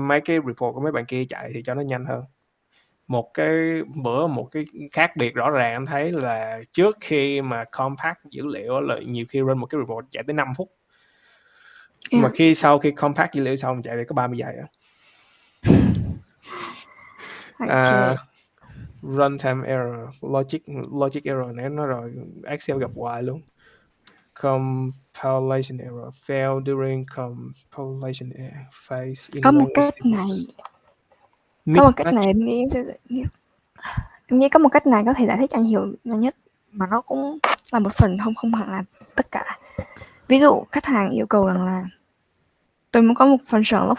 mấy cái report của mấy bạn kia chạy thì cho nó nhanh hơn. Một cái khác biệt rõ ràng anh thấy là trước khi mà compact dữ liệu là nhiều khi run một cái report chạy tới 5 phút, nhưng mà
Yeah.
sau khi compact dữ liệu xong chạy được có 30 giây á.
Ok.
Runtime error, logic error này nó rồi Excel gặp hoài luôn. Compilation error, fail during compilation phase in
Có một
long
cách
estimates.
này,
Mismatch.
em nghĩ có một cách này có thể giải thích anh hiểu nhanh nhất, mà nó cũng là một phần, không không hẳn là tất cả. Ví dụ khách hàng yêu cầu rằng là tôi muốn có một function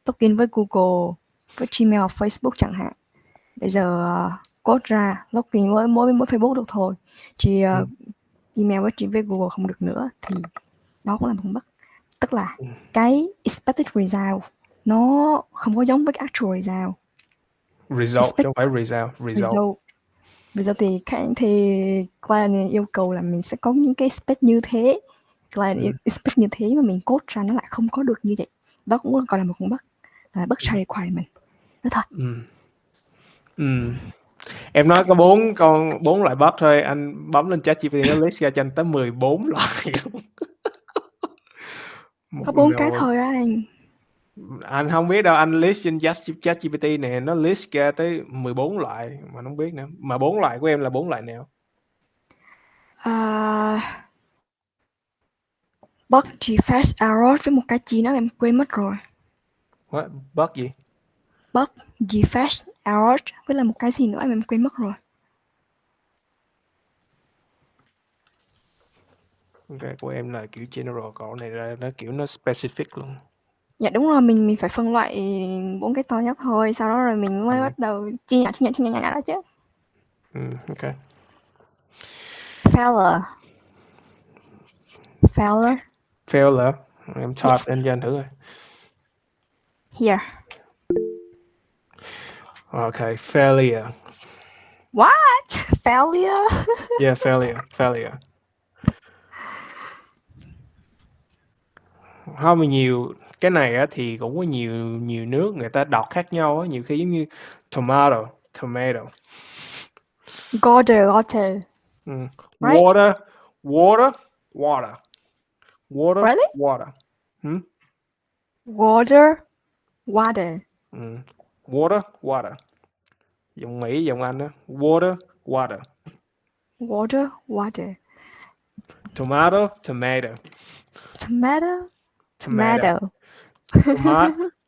login với Google, với Gmail, Facebook chẳng hạn. Bây giờ code ra login với mỗi Facebook được thôi, chỉ
Ừ.
Gmail với Google không được nữa, thì đó cũng là một bug. Tức là
Ừ.
cái expected result nó không có giống với cái actual result.
Result chứ
Expect
không phải result, result.
result result thì client yêu cầu là mình sẽ có những cái expect như thế, client
Ừ.
expect như thế mà mình code ra nó lại không có được như vậy. Đó cũng gọi là một con bug, là bug
Ừ.
child requirement đó thôi.
Ừ. Ừ. Em nói có 4 loại bot thôi, anh bấm lên ChatGPT nó list ra cho anh tới 14 loại luôn. Một
Có 4 cái
nồi.
thôi á anh.
Anh không biết đâu, anh list trên ChatGPT nè, nó list ra tới 14 loại mà không biết nữa. Mà 4 loại của em là 4 loại nào?
À, bug GFash error với một cái chi đó em quên mất rồi.
What? Bot gì?
Bug GFash error với là một cái gì nữa em quên mất rồi.
Cái của em là kiểu general, còn này là nó kiểu nó specific luôn.
Dạ đúng rồi, mình phải phân loại 4 cái to nhất thôi, sau đó rồi mình mới
Ừ.
bắt đầu chia nhỏ đó chứ.
Ừ. Ok.
Failure, failure,
Failure. Em type
yes,
lên cho anh thử rồi.
here.
Ok, failure.
What? Failure?
Yeah, failure. Không nhiều cái này á thì cũng có nhiều nhiều nước người ta đọc khác nhau á, nhiều khi giống như tomato.
Water,
Ừ.
right?
Water, water, water, water,
Really?
water. Ừ.
Water, water,
Ừ. Water, water. Giọng Mỹ, giọng Anh á. Water, water.
water.
Tomato.
Tomato,
Tomato.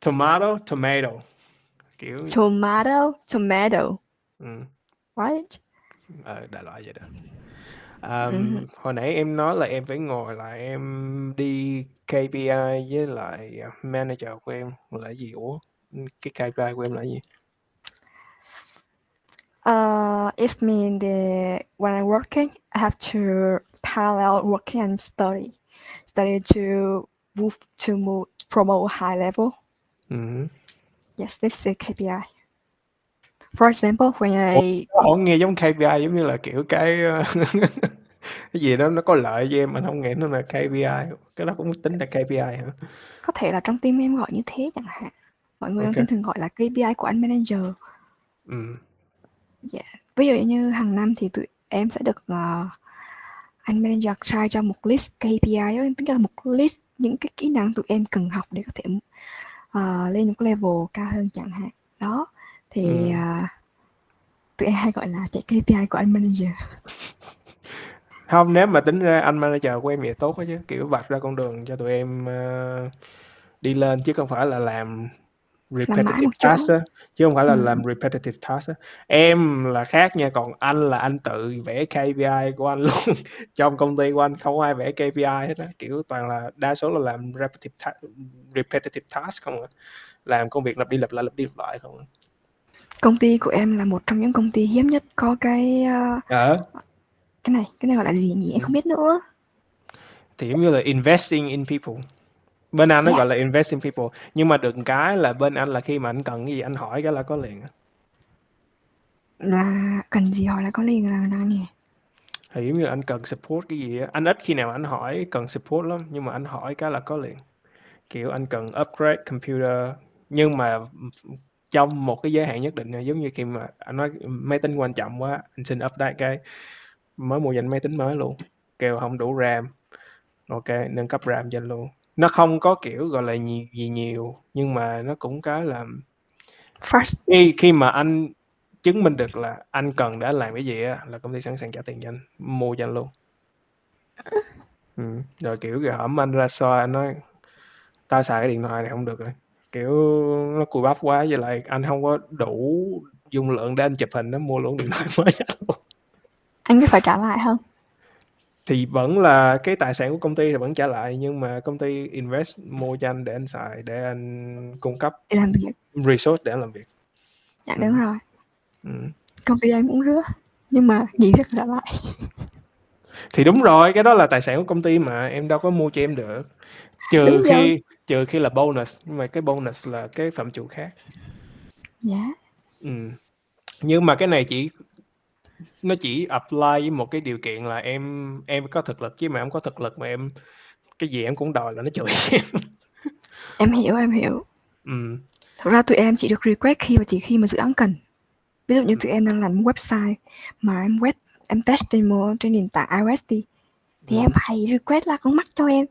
tomato.
Tomato. Kiểu
Tomato,
ừ.
right?
Đại loại vậy đó.
Mhm.
Hồi nãy em nói là em phải ngồi lại em đi KPI với lại manager của em là gì? Ủa, cái KPI của em là gì?
It means that when I'm working, I have to parallel working and study to move promote high level.
Ừ.
Yes, this is a KPI. For example, when
Ủa,
I
nó không nghe giống KPI giống như là kiểu cái cái gì đó nó có lợi cho em, anh không nghĩ nó là KPI. Cái đó cũng tính là KPI hả?
có thể là trong team em gọi như thế chẳng hạn. Mọi người trong
Ok.
team thường gọi là KPI của anh manager.
Ừ.
Yeah. Ví dụ như hàng năm thì tụi em sẽ được anh manager sai cho một list KPI đó, tức là một list những cái kỹ năng tụi em cần học để có thể lên một level cao hơn chẳng hạn. Đó thì
Ừ.
tụi em hay gọi là chạy KPI của anh manager.
Không, nếu mà tính ra anh manager của em vậy tốt đó chứ, kiểu vạch ra con đường cho tụi em đi lên chứ không phải là làm
Làm mãi
repetitive
một chỗ.
task á, chứ không phải là
Ừ.
làm repetitive task á. Em là khác nha, còn anh là anh tự vẽ KPI của anh luôn. Trong công ty của anh không ai vẽ KPI hết á, kiểu toàn là đa số là làm repetitive task không à. Làm công việc lặp đi lặp lại không à.
Công ty của em là một trong những công ty hiếm nhất có
Ờ,
cái này gọi là gì nhỉ? Em
ừ.
không biết nữa.
Thì giống như là investing in people. Bên anh nó gọi
Yes.
là invest in people, nhưng mà được cái là bên anh là khi mà anh cần cái gì anh hỏi cái là có liền.
Là cần gì hỏi là có liền là nào nhỉ?
Thì giống như anh cần support cái gì á, anh ít khi nào anh hỏi cần support lắm, nhưng mà anh hỏi cái là có liền. Kiểu anh cần upgrade computer, nhưng mà trong một cái giới hạn nhất định, giống như khi mà anh nói máy tính quan trọng quá, anh xin update cái mới mua dành máy tính mới luôn, kêu không đủ RAM, ok nâng cấp RAM cho anh luôn. Nó không có kiểu gọi là gì nhiều, nhưng mà nó cũng cái là
First,
khi mà anh chứng minh được là anh cần để làm cái gì á, là công ty sẵn sàng trả tiền cho anh, mua cho anh luôn. Rồi kiểu kìa hổm anh ra xoa anh nói tao xài cái điện thoại này không được rồi, kiểu nó cùi bắp quá, với lại anh không có đủ dung lượng để anh chụp hình nó mua luôn điện thoại mới cho anh luôn.
anh biết phải trả lại không?
Thì vẫn là cái tài sản của công ty thì vẫn trả lại, nhưng mà công ty invest mua cho anh để anh xài, để anh cung cấp
Để làm việc.
resource để anh làm việc.
Dạ
Ừ.
đúng rồi.
Ừ.
Công ty em cũng rứa. Nhưng mà nghĩ phải trả lại.
Thì đúng rồi, cái đó là tài sản của công ty mà em đâu có mua cho em được, trừ
Đúng rồi.
trừ khi là bonus, nhưng mà cái bonus là cái phạm trù khác.
Dạ.
Ừ. Nhưng mà cái này nó chỉ apply với một cái điều kiện là em có thực lực, chứ mà em có thực lực mà em cái gì em cũng đòi là nó chửi.
Em hiểu, em hiểu.
Ừ.
Thực ra tụi em chỉ được request chỉ khi mà dự án cần. Ví dụ như tụi em đang làm website mà em test trên nền tảng iOS đi, thì em
Ừ.
phải request là con mắt cho em,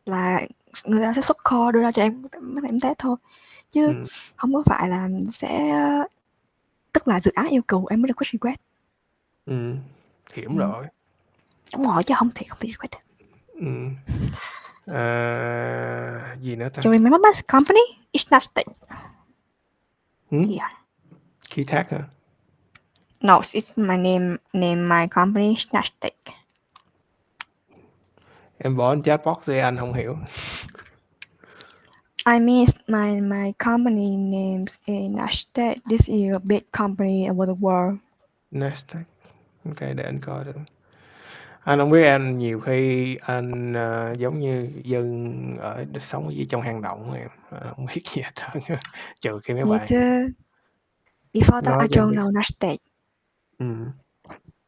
là người ta sẽ xuất kho đưa ra cho em test thôi, chứ
Ừ.
không có phải là sẽ, tức là dự án yêu cầu em mới được request.
Ừ. Hiểu
Ừ.
rồi.
Đúng rồi, chứ không thì không thể request được.
Ừ. Gì nữa ta?
You remember my company? It's not state
Ừ?
here.
Khí thác hả?
No, it's my name my company is not state.
Em bỏ anh chatbox đi, anh không hiểu.
I mean my company name is not state. This is a big company over the world.
Nasdaq. Ok, để anh coi được. Anh không biết, anh nhiều khi anh giống như dân sống ở dưới trong hang động em, không biết gì hết trơn á. Trừ khi mấy
Me
bạn
too. Before that,
nói
I
cho em
don't
biết.
know not state.
Ừ.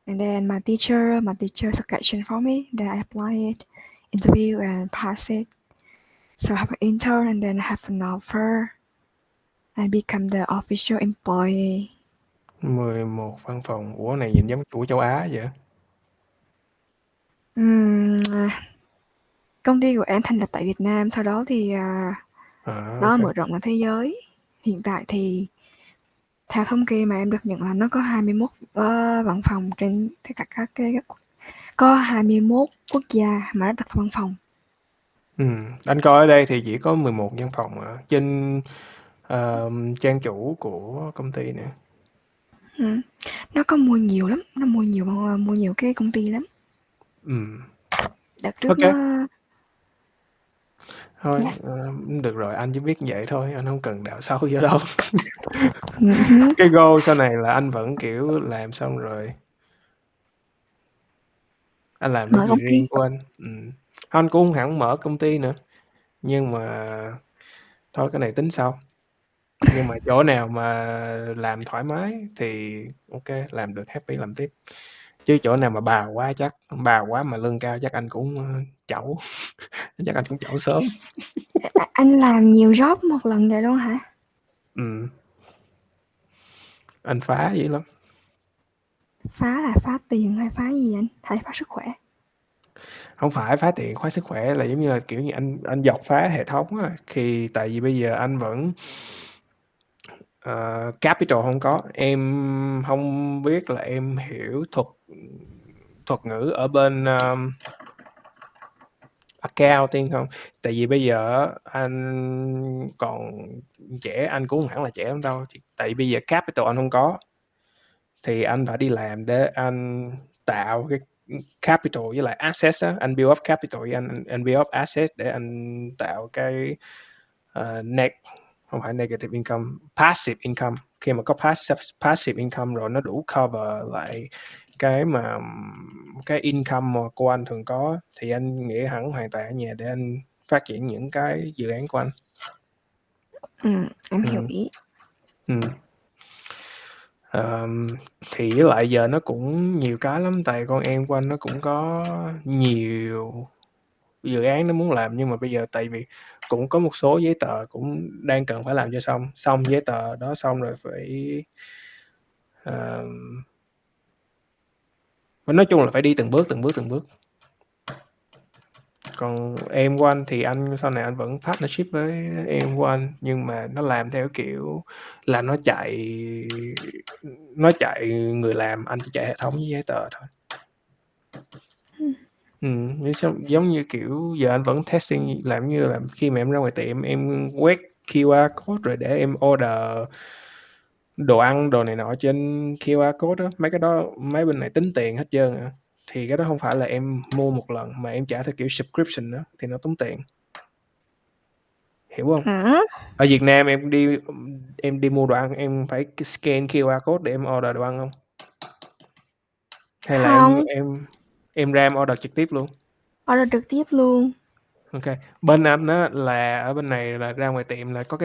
And then my teacher suggestion for me. Then I apply it, interview and pass it. So I have an intern and then I have an offer and become the official employee.
11 văn phòng. Ủa này nhìn giống của châu Á vậy?
À, công ty của em thành lập tại Việt Nam, sau đó thì nó
Ok.
mở rộng ra thế giới. Hiện tại thì theo thống kê mà em được nhận là nó có 21 văn phòng trên tất cả có 21 quốc gia mà nó đặt văn phòng.
Anh coi ở đây thì chỉ có 11 văn phòng trên trang chủ của công ty nè.
Ừ. Nó có mua nhiều lắm, nó mua nhiều cái công ty lắm.
Ừm,
Đợt trước
ok,
nó
thôi,
yes.
được rồi, anh chỉ biết vậy thôi, anh không cần đào sâu vô đâu.
Uh-huh.
Cái goal sau này là anh vẫn, kiểu, làm xong rồi anh làm cái
Mở
gì
công ty.
riêng của anh. Anh cũng hông hẳn mở công ty nữa, nhưng mà thôi cái này tính sau. Nhưng mà chỗ nào mà làm thoải mái thì ok, làm được happy làm tiếp. Chứ chỗ nào mà bào quá mà lương cao chắc anh cũng, chẩu, chắc anh cũng chẩu sớm.
Anh làm nhiều job một lần vậy luôn hả?
Ừm, anh phá dữ lắm.
Phá là phá tiền hay phá gì anh? Hay phá sức khỏe?
Không phải phá tiền, phá sức khỏe là giống như là, kiểu như, anh dọc phá hệ thống á, tại vì bây giờ anh vẫn, capital không có. Em không biết là em hiểu thuật ngữ ở bên, accounting không? Tại vì bây giờ anh còn trẻ, anh cũng hông hẳn là trẻ lắm đâu, tại vì bây giờ capital anh không có, thì anh phải đi làm để anh tạo cái capital với lại assets á, anh build up capital với anh build up assets để anh tạo cái net, không phải negative income, passive income. Khi mà có passive income rồi nó đủ cover lại cái cái income mà cô anh thường có, thì anh nghĩ hẳn hoàn toàn ở nhà để anh phát triển những cái dự án của anh.
Em hiểu
Ừ.
ý.
Ừ. Thì với lại giờ nó cũng nhiều cái lắm, tại con em của anh nó cũng có nhiều dự án nó muốn làm, nhưng mà bây giờ tại vì cũng có một số giấy tờ cũng đang cần phải làm cho xong giấy tờ đó xong rồi phải nói chung là phải đi từng bước. Còn em của anh thì anh sau này anh vẫn partnership với em của anh, nhưng mà nó làm theo kiểu là nó chạy người làm, anh chỉ chạy hệ thống với giấy tờ thôi. Giống như kiểu giờ anh vẫn testing, làm như là khi mà em ra ngoài tiệm em quét QR code rồi để em order đồ ăn đồ này nọ trên QR code đó, mấy cái đó mấy bên này tính tiền hết trơn à. Thì cái đó không phải là em mua một lần mà em trả theo kiểu subscription đó, thì nó tốn tiền, hiểu không? Ở Việt Nam em đi mua đồ ăn em phải scan QR code để em order đồ ăn không? Hay là
Không,
em ra em order trực tiếp luôn?
order trực tiếp luôn.
Ok. Bên anh á là ở bên này là ra ngoài tiệm là có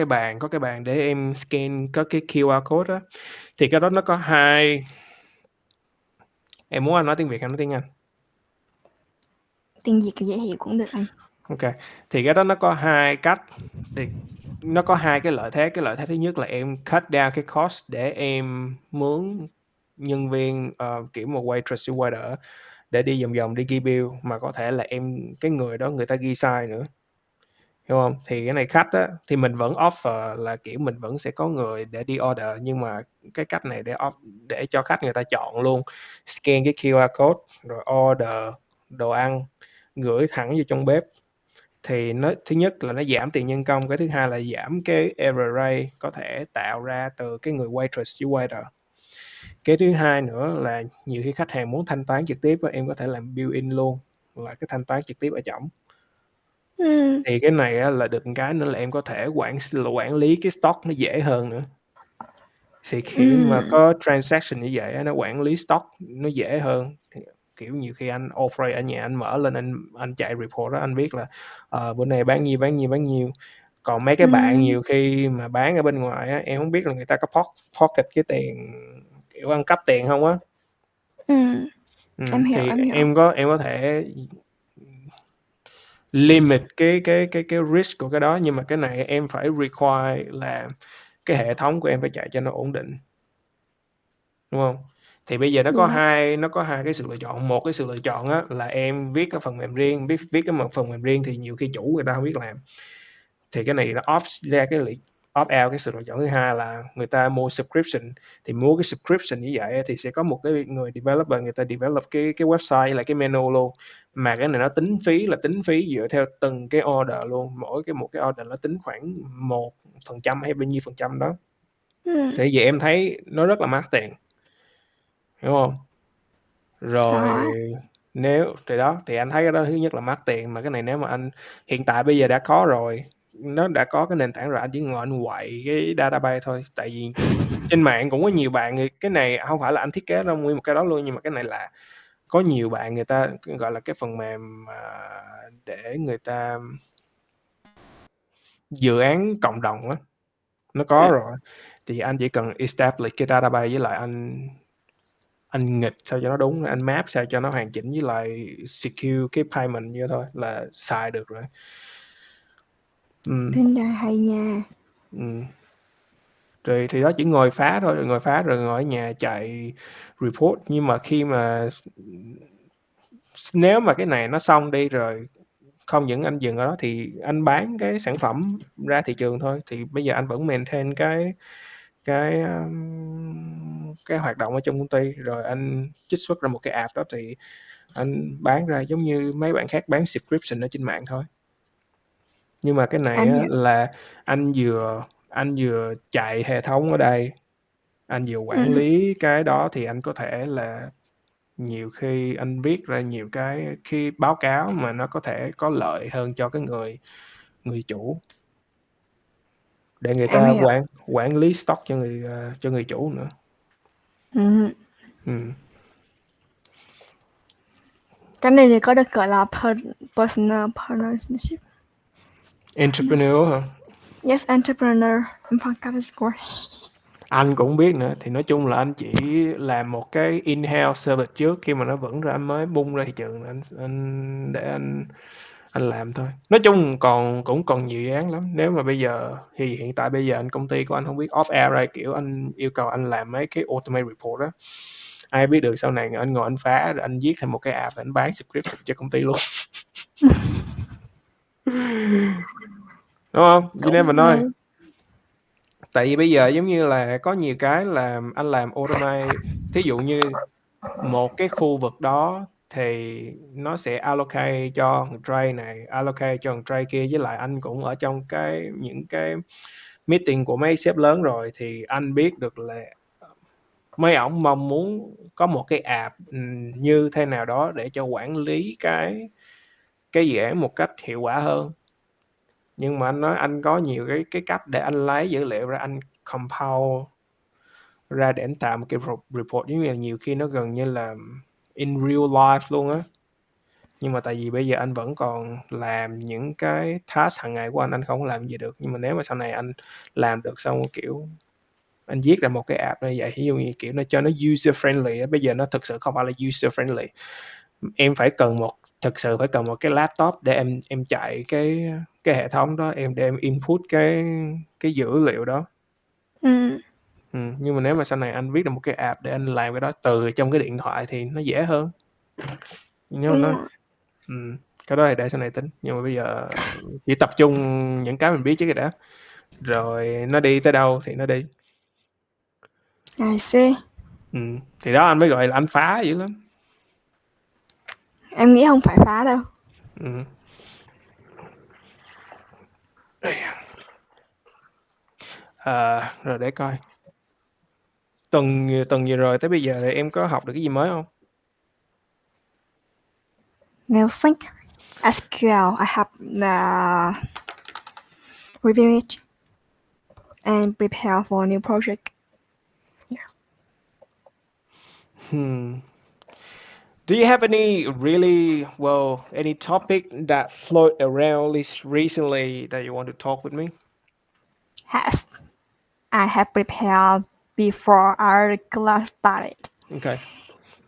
cái bàn để em scan có cái QR code á. Thì cái đó nó có hai, em muốn anh nói tiếng Việt hay nói tiếng Anh?
Tiếng Việt dễ hiểu cũng được anh.
Ok. Thì cái đó nó có hai cách. Thì nó có hai cái lợi thế. Cái lợi thế thứ nhất là em cut down cái cost để em mướn nhân viên kiểu một waitress waiter để đi vòng vòng đi ghi bill, mà có thể là cái người đó người ta ghi sai nữa, hiểu không? Thì cái này khách á thì mình vẫn offer là kiểu mình vẫn sẽ có người để đi order, nhưng mà cái cách này để cho khách người ta chọn luôn, scan cái QR code rồi order đồ ăn gửi thẳng vô trong bếp. Thì nó thứ nhất là nó giảm tiền nhân công, cái thứ hai là giảm cái error rate có thể tạo ra từ cái người waitress với waiter. Cái thứ hai nữa là nhiều khi khách hàng muốn thanh toán trực tiếp em có thể làm bill in luôn, là cái thanh toán trực tiếp ở trỏng. Thì cái này á, là được một cái nữa là em có thể quản lý cái stock nó dễ hơn nữa. Thì khi mà có transaction như vậy nó quản lý stock nó dễ hơn. Thì kiểu nhiều khi anh operate ở nhà, anh mở lên anh chạy report đó, anh biết là bữa nay bán nhiêu. Còn mấy cái bạn nhiều khi mà bán ở bên ngoài á, em không biết là người ta có pocket cái tiền kiểu ăn cắp tiền không á.
Em hiểu,
Thì
em hiểu.
em có thể limit cái risk của cái đó, nhưng mà cái này em phải require là cái hệ thống của em phải chạy cho nó ổn định, đúng không? Thì bây giờ nó có
Dạ.
hai cái sự lựa chọn. Một cái sự lựa chọn á là em viết cái phần mềm riêng, viết cái phần mềm riêng thì nhiều khi chủ người ta không biết làm, thì cái này nó opt out cái sự lựa chọn. Thứ hai là người ta mua subscription, thì mua cái subscription như vậy thì sẽ có một cái người developer người ta develop cái website là cái menu luôn, mà cái này nó tính phí dựa theo từng cái order luôn, một cái order nó tính khoảng 1% hay bao nhiêu phần trăm đó. Thì vậy em thấy nó rất là mắc tiền, hiểu không? Rồi
Có.
nếu thì đó thì anh thấy cái đó thứ nhất là mắc tiền, mà cái này nếu mà anh hiện tại bây giờ đã có rồi, nó đã có cái nền tảng rồi, anh chỉ ngồi anh quậy cái database thôi. Tại vì trên mạng cũng có nhiều bạn, cái này không phải là anh thiết kế đâu nguyên một cái đó luôn, nhưng mà cái này là có nhiều bạn người ta gọi là cái phần mềm để người ta dự án cộng đồng á, nó có rồi. Thì anh chỉ cần establish cái database, với lại anh nghịch sao cho nó đúng, anh map sao cho nó hoàn chỉnh, với lại secure cái payment như thôi là xài được rồi.
Tính ra hay nha.
Ừ. Rồi thì đó chỉ ngồi phá thôi, rồi ngồi ở nhà chạy report. Nhưng mà khi mà nếu mà cái này nó xong đi rồi, không những anh dừng ở đó thì anh bán cái sản phẩm ra thị trường thôi. Thì bây giờ anh vẫn maintain cái cái hoạt động ở trong công ty, rồi anh trích xuất ra một cái app đó thì anh bán ra giống như mấy bạn khác bán subscription ở trên mạng thôi. Nhưng mà cái này
Em
á,
hiểu.
là anh vừa chạy hệ thống ở đây, anh vừa quản lý cái đó, thì anh có thể là nhiều khi anh viết ra nhiều cái báo cáo mà nó có thể có lợi hơn cho cái người người chủ, để người
Em
ta
hiểu.
quản lý stock cho người chủ nữa. Ừ.
Cái này thì có được gọi là personal partnership.
Entrepreneur hả?
Yes, entrepreneur. Em forgot his word.
Anh cũng biết nữa, thì nói chung là anh chỉ làm một cái in-house service trước, khi mà nó vững rồi anh mới bung ra thị trường, anh để anh làm thôi. Nói chung cũng còn nhiều dự án lắm. Nếu mà bây giờ thì hiện tại bây giờ công ty của anh không biết off air ra, kiểu anh yêu cầu anh làm mấy cái automate report đó, ai biết được sau này anh ngồi anh phá rồi anh viết thành một cái app anh bán subscription cho công ty luôn. Đúng không? You
Cũng
never know.
hay.
Tại vì bây giờ giống như là có nhiều cái làm anh làm automate, thí dụ như một cái khu vực đó thì nó sẽ allocate cho thằng Trade này, allocate cho thằng Trade kia, với lại anh cũng ở trong những cái meeting của mấy sếp lớn rồi, thì anh biết được là mấy ổng mong muốn có một cái app như thế nào đó để cho quản lý cái dự án một cách hiệu quả hơn. Nhưng mà anh nói anh có nhiều cái cách để anh lấy dữ liệu ra, anh compile ra để anh tạo một cái report, giống như là nhiều khi nó gần như là in real life luôn á. Nhưng mà tại vì bây giờ anh vẫn còn làm những cái task hàng ngày của anh không làm gì được. Nhưng mà nếu mà sau này anh làm được, xong kiểu anh viết ra một cái app như vậy, ví dụ như kiểu nó cho nó user friendly á, bây giờ nó thực sự không phải là user friendly, em phải cần thực sự phải cần một cái laptop để em chạy cái hệ thống đó, để em input cái dữ liệu đó.
Ừ,
Nhưng mà nếu mà sau này anh viết được một cái app để anh làm cái đó từ trong cái điện thoại thì nó dễ hơn. Nếu mà
đúng
nó
rồi.
cái đó thì để sau này tính, nhưng mà bây giờ chỉ tập trung những cái mình biết trước cái đã, rồi nó đi tới đâu thì nó đi.
I see.
Thì đó anh mới gọi là anh phá dữ lắm.
Em nghĩ không phải phá đâu.
Ừm. Rồi để coi, tuần tuần vừa rồi tới bây giờ thì em có học được cái gì mới không?
Now think SQL. I have reviewed it and prepare for a new project. Yeah.
Hmm. Do you have any topic that float around this recently that you want to talk with me?
Has I have prepared before our class started.
Okay.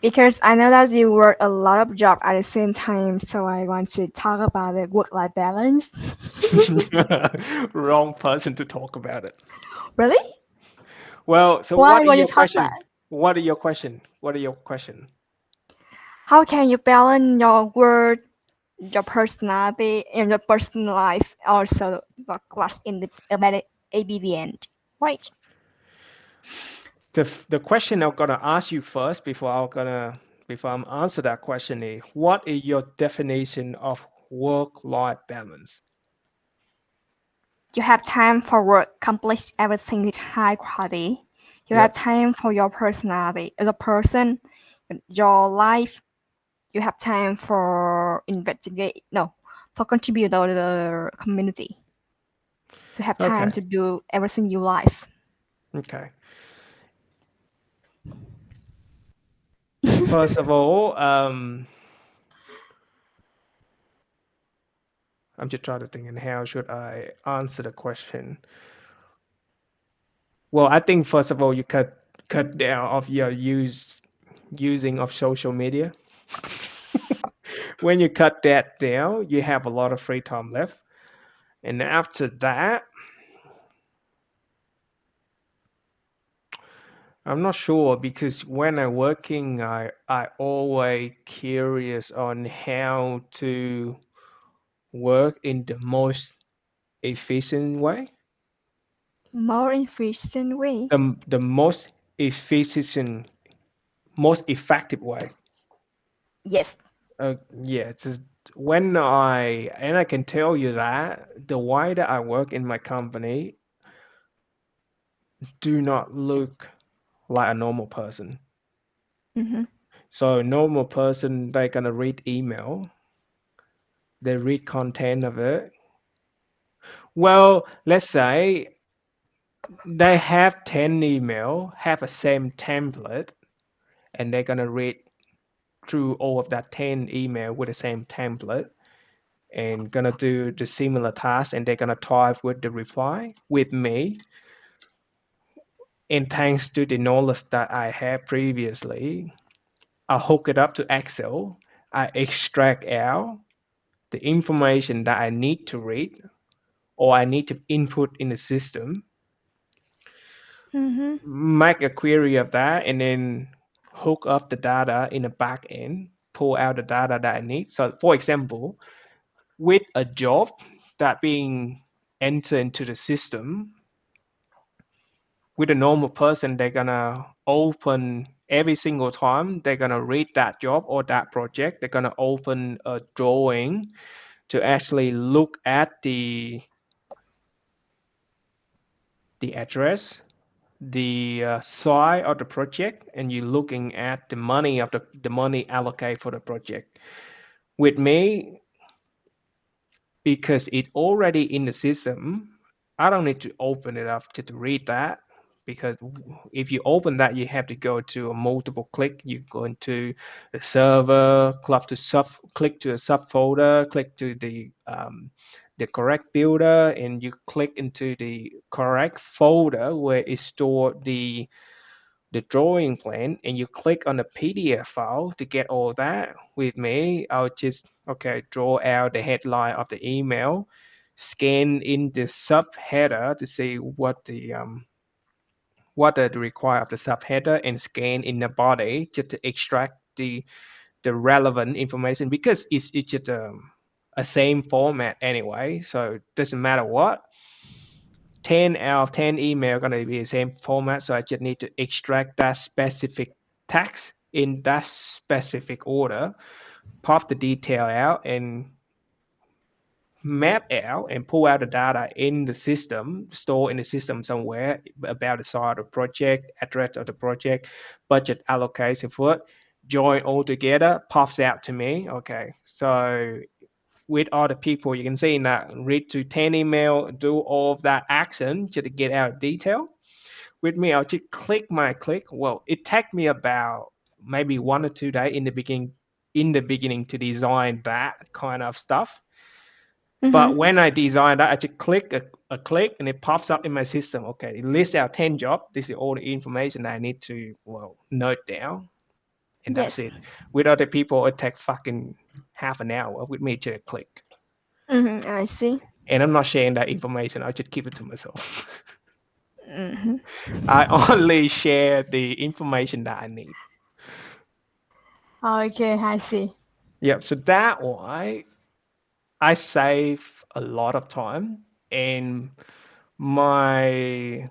Because I know that you work a lot of job at the same time, so I want to talk about the work-life balance.
Wrong person to talk about it.
Really?
Well, so
Why
what are
would you
your
talk
question?
that?
What are your question? What are your question?
How can you balance your work, your personality, and your personal life, also the class in the about ABVN, right?
The question I'm gonna ask you first before I'm answer that question is, what is your definition of work-life balance?
You have time for work, accomplish everything with high quality. You have
Yep.
time for your personality as a person, your life. You have time for investigate, no, for contribute to the community. To have time
Okay.
to do everything you like.
Okay. First of all, I'm just trying to think, and how should I answer the question? Well, I think first of all, you cut down of your using of social media. When you cut that down, you have a lot of free time left. And after that, I'm not sure, because when I'm working, I always curious on how to work in the most efficient way,
More efficient way.
the most efficient, most effective way.
Yes.
Yeah, just when I can tell you that the way that I work in my company do not look like a normal person.
Mm-hmm.
So normal person, they gonna read email, they read content of it. Well, let's say they have 10 email, have a same template, and they're gonna read through all of that 10 email with the same template. and gonna do the similar task, and they're gonna type with the reply with me. And thanks to the knowledge that I had previously, I hook it up to Excel. I extract out the information that I need to read or I need to input in the system,
Mhm.
make a query of that, and then hook up the data in the back end, pull out the data that I need. So, for example, with a job that being entered into the system, with a normal person, they're gonna open every single time they're gonna read that job or that project. They're gonna open a drawing to actually look at the address, the size of the project, and you're looking at the money of the money allocated for the project. With me, because it already in the system, I don't need to open it up to read that, because if you open that, you have to go to a multiple click. You go into the server, click to a subfolder, click to the correct builder, and you click into the correct folder where it stored the drawing plan, and you click on the PDF file to get all that. With me, I'll just okay draw out the headline of the email, scan in the subheader to see what the require of the subheader, and scan in the body just to extract the relevant information, because it's just a same format anyway, so it doesn't matter what. 10 out of 10 email going to be the same format, so I just need to extract that specific text in that specific order, pop the detail out, and map out and pull out the data in the system, store in the system somewhere about the size of the project, address of the project, budget allocation for it, join all together, pops out to me. Okay, so with other people, you can see that read to 10 email, do all of that action just to get out detail. With me, I'll just click. Well, it took me about maybe 1 or 2 days in the beginning to design that kind of stuff. But
Mhm.
when I design that, I just click a click and it pops up in my system. Okay, it lists out 10 jobs. This is all the information I need to, well, note down. And that's
Yes.
it. With other people, it takes fucking half an hour. With me, just a click.
Mhm. I see.
And I'm not sharing that information. I just keep it to myself.
Mhm.
I only share the information that I need.
Okay, I see.
Yeah, so that why I save a lot of time, and my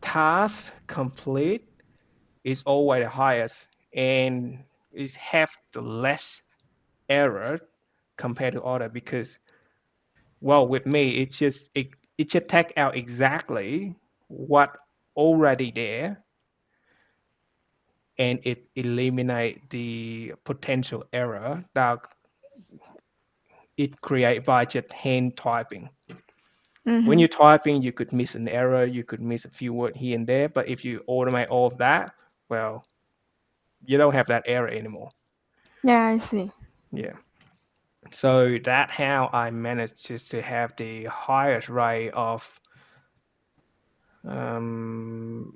task complete is always the highest, and is have the less error compared to other, because well, with me it just take out exactly what already there, and it eliminate the potential error that it create by just hand typing. When
Mhm.
you're typing, you could miss an error, you could miss a few words here and there, but if you automate all of that, well, you don't have that error anymore.
Yeah, I see.
Yeah. So that how I managed to have the highest rate of um,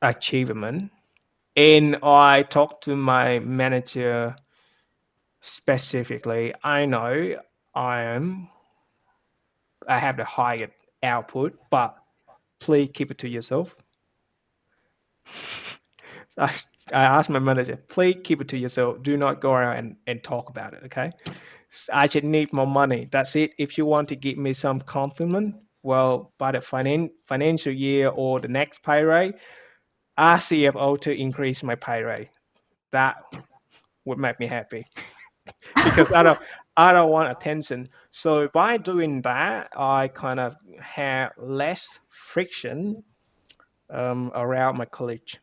achievement. And I talked to my manager specifically. I know I am I have the highest output, but please keep it to yourself. I, I asked my manager, please keep it to yourself. Do not go around and talk about it, okay? I just need more money. That's it. If you want to give me some compliment, well, by the financial year or the next pay rate, ask CFO to increase my pay rate. That would make me happy because I don't want attention. So by doing that, I kind of have less friction around my college,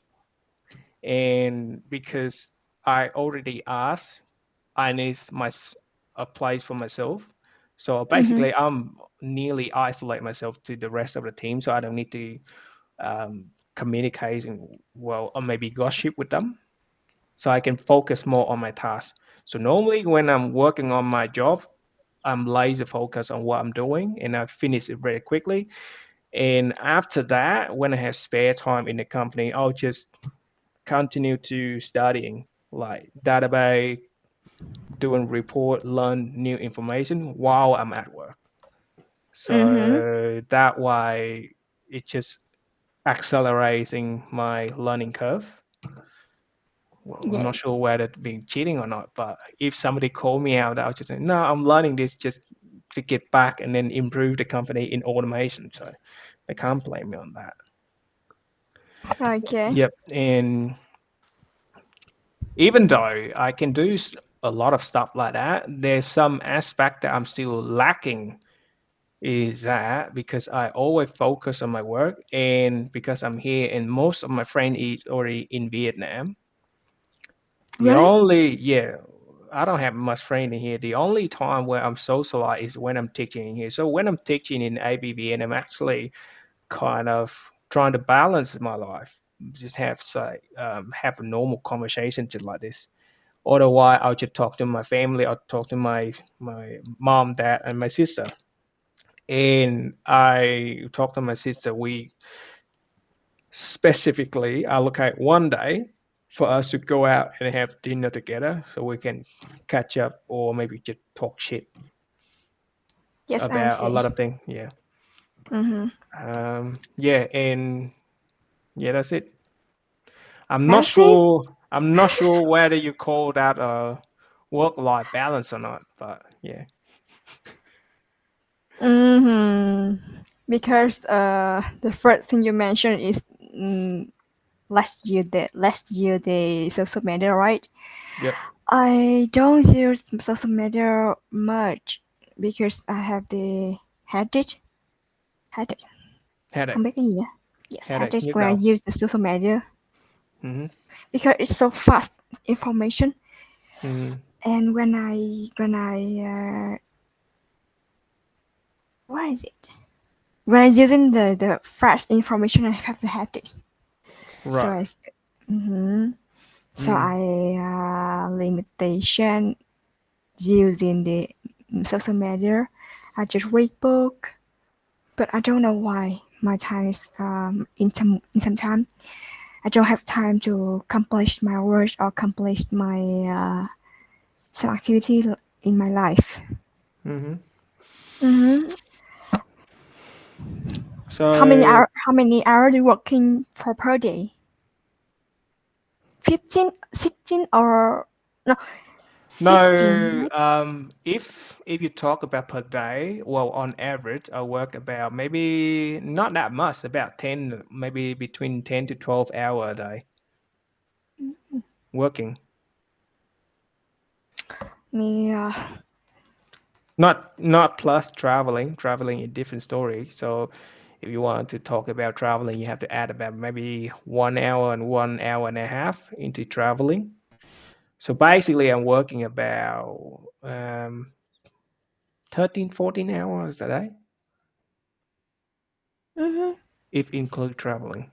and because I already asked, I need a place for myself. So
Mhm.
basically, I'm nearly isolate myself to the rest of the team, so I don't need to communicate and well, or maybe gossip with them. So I can focus more on my task. So normally, when I'm working on my job, I'm laser focused on what I'm doing and I finish it very quickly. And after that, when I have spare time in the company, I'll just continue to studying like database, doing report, learn new information while I'm at work.
Mm-hmm.
So that way it just accelerating my learning curve. Well, I'm not
Yes.
sure whether it's being cheating or not, but if somebody called me out, I'll just say, no, I'm learning this just to get back and then improve the company in automation. So they can't blame me on that.
Okay.
Yep. And even though I can do a lot of stuff like that, there's some aspect that I'm still lacking is that because I always focus on my work and because I'm here and most of my friend is already in Vietnam. The
Really?
only yeah, I don't have much friend in here. The only time where I'm socialize is when I'm teaching in here. So when I'm teaching in ABB and I'm actually kind of trying to balance my life, just have say have a normal conversation just like this. Otherwise, I'll just talk to my family. I'll talk to my mom, dad, and my sister. And I talk to my sister. We specifically allocate one day for us to go out and have dinner together, so we can catch up or maybe just talk shit
Yes, I
about a lot
see.
of things. Yeah.
Mm-hmm.
Yeah, and yeah, that's it. I'm not
That's it.
sure. I'm not sure whether you call that a work-life balance or not, but yeah.
Mm-hmm. Because the first thing you mentioned is last year the social media, right?
Yep.
I don't use social media much because I have the habit habit
Headache.
không biết cái gì nhỉ? Yes,
Headache.
habit
Nhức
where I
đầu.
use the social media
Mhm.
because it's so fast information.
Mhm.
And when I what is it? When I'm using the fast information, I have the habit. So
Right.
I mm-hmm. So
Mm.
I limitation using the social media. I just read book, but I don't know why my time is in some time I don't have time to accomplish my work or accomplish my some activity in my life.
Mhm.
Mm-hmm. How many
So
hour? How many hours you working for per day? 15, 16, or no? 16,
no,
right?
if you talk about per day, well, on average, I work about maybe not that much, about 10, maybe between 10 to 12 hour a day working.
Me,
Not plus traveling. Traveling is a different story. So if you want to talk about traveling, you have to add about maybe 1 hour and 1 hour and a half into traveling. So basically, I'm working about 13, 14 hours a day
mm-hmm.
if include traveling.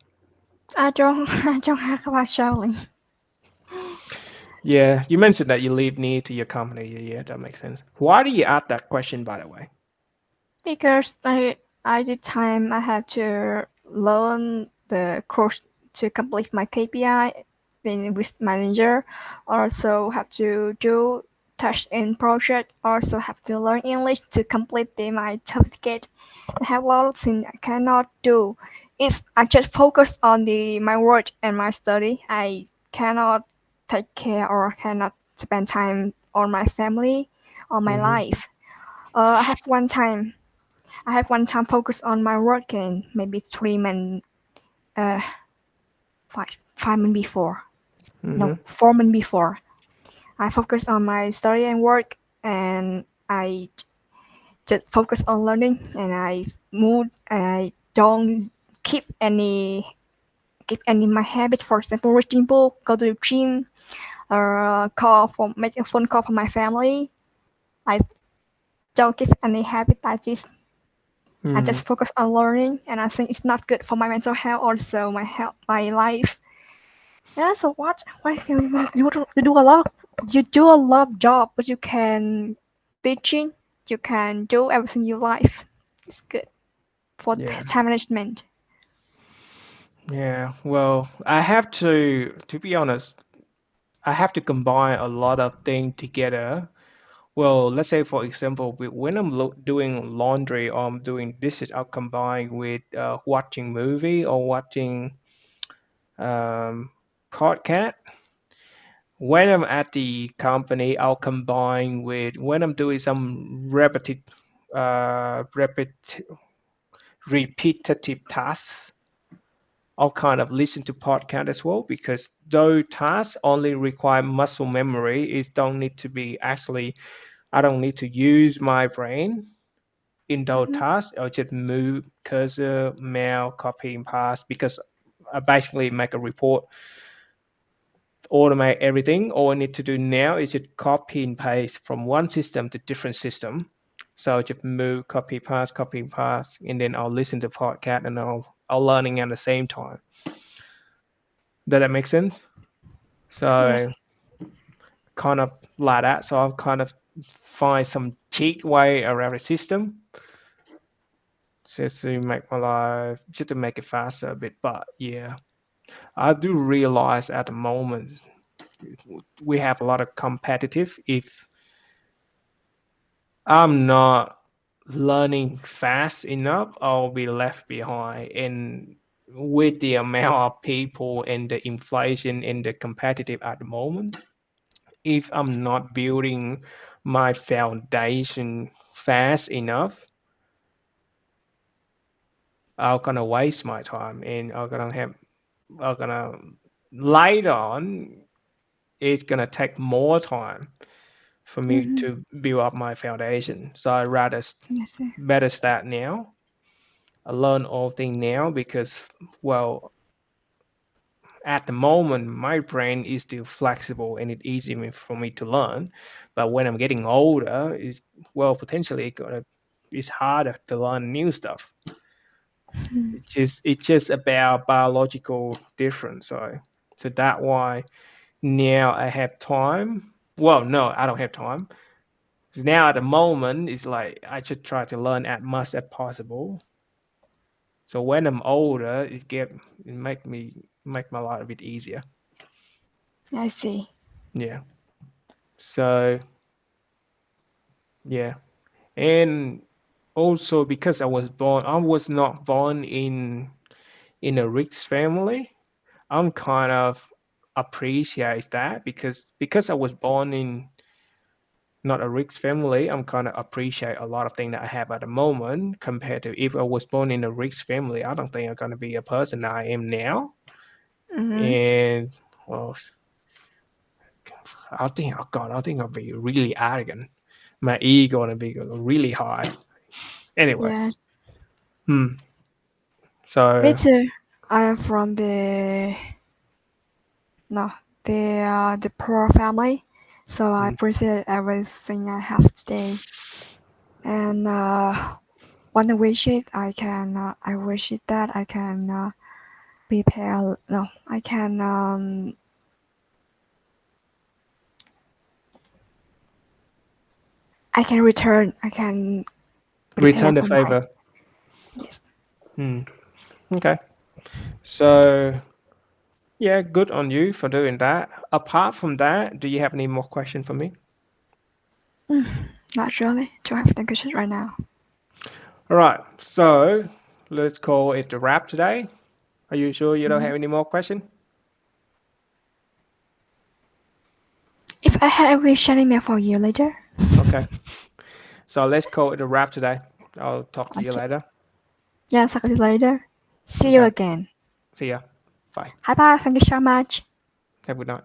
I don't I don't have about traveling
Yeah, you mentioned that you live near to your company. Yeah, that makes sense. Why do you ask that question, by the way?
because I did time I have to learn the course to complete my KPI then with manager. Also have to do touch in project. Also have to learn English to complete my certificate. I have a lot of things I cannot do. If I just focus on my work and my study, I cannot take care or cannot spend time on my family or my
Mm-hmm.
life. I have one time. I have one time focus on my work and maybe 3 months, uh, 5 months before. No,
Mm-hmm.
4 months before. I focus on my study and work, and I just focus on learning, and I move. And I don't keep any my habits. For example, reading book, go to the gym, or make a phone call for my family. I don't keep any habit like this. I
Mm-hmm.
just focus on learning, and I think it's not good for my mental health, also my health, my life. Yeah. So what? Why can you do a lot? You do a lot of job, but you can teaching. you can do everything you like. It's good for
Yeah.
time management.
Yeah. Well, I have to be honest, I have to combine a lot of things together. Well, let's say for example, when I'm doing laundry or I'm doing dishes, I'll combine with watching movie or watching um, podcast. When I'm at the company, I'll combine with when I'm doing some repetitive tasks. I'll kind of listen to podcast as well because those tasks only require muscle memory. It don't need to be actually. I don't need to use my brain in those
Mhm.
tasks. I'll just move cursor, mail, copy and paste because I basically make a report, automate everything. All I need to do now is just copy and paste from one system to different system. So I just move, copy, paste, and then I'll listen to podcast and I'll learning at the same time. Does that make sense?
Yes,
So kind of like that. So I'll kind of find some cheat way around the system just to make my life, just to make it faster a bit. But yeah, I do realize at the moment we have a lot of competitive. If I'm not learning fast enough, I'll be left behind. And with the amount of people and the inflation and the competitive at the moment, if I'm not building my foundation fast enough, I'm gonna waste my time and I'm gonna later on it's gonna take more time for me
hmm,
to build up my foundation. So I rather
yes,
better start now. I learn all things now because well at the moment my brain is still flexible and it's easy for me to learn. But when I'm getting older, is well potentially gonna it's harder to learn new stuff.
hmm,
It's just about biological difference. So that why now I have time. Well, no, I don't have time. 'Cause now at the moment, it's like I should try to learn as much as possible. So when I'm older, it make my life a bit easier.
I see.
Yeah. So yeah, and also because I was not born in a rich family. I'm kind of appreciate that because I was born in not a rich family. I'm kind of appreciate a lot of things that I have at the moment compared to if I was born in a rich family. I don't think I'm gonna be a person that I am now.
Hmm.
And well, I think I'll be really arrogant. My ego gonna be really high. Anyway,
Yes,
hmm.
me
So
too. I am from the no, the poor family, so I
hmm,
appreciate everything I have today. And when I wish it, I wish it that I can prepare. No, I can return. I can prepare
return the
for my
favor.
yes.
Hmm. Okay. So yeah, good on you for doing that. Apart from that, do you have any more question for me?
Mm, not really. Don't have the question right now.
All right. So let's call it a wrap today. Are you sure you don't
Mhm.
have any more question?
If I had, I will share email for you later.
Okay. So let's call it a wrap today. I'll talk to you
Okay.
later.
Yeah, talk to you later. See you
Okay.
again.
See ya. Bye.
Bye bye. Thank you so much.
Have a good night.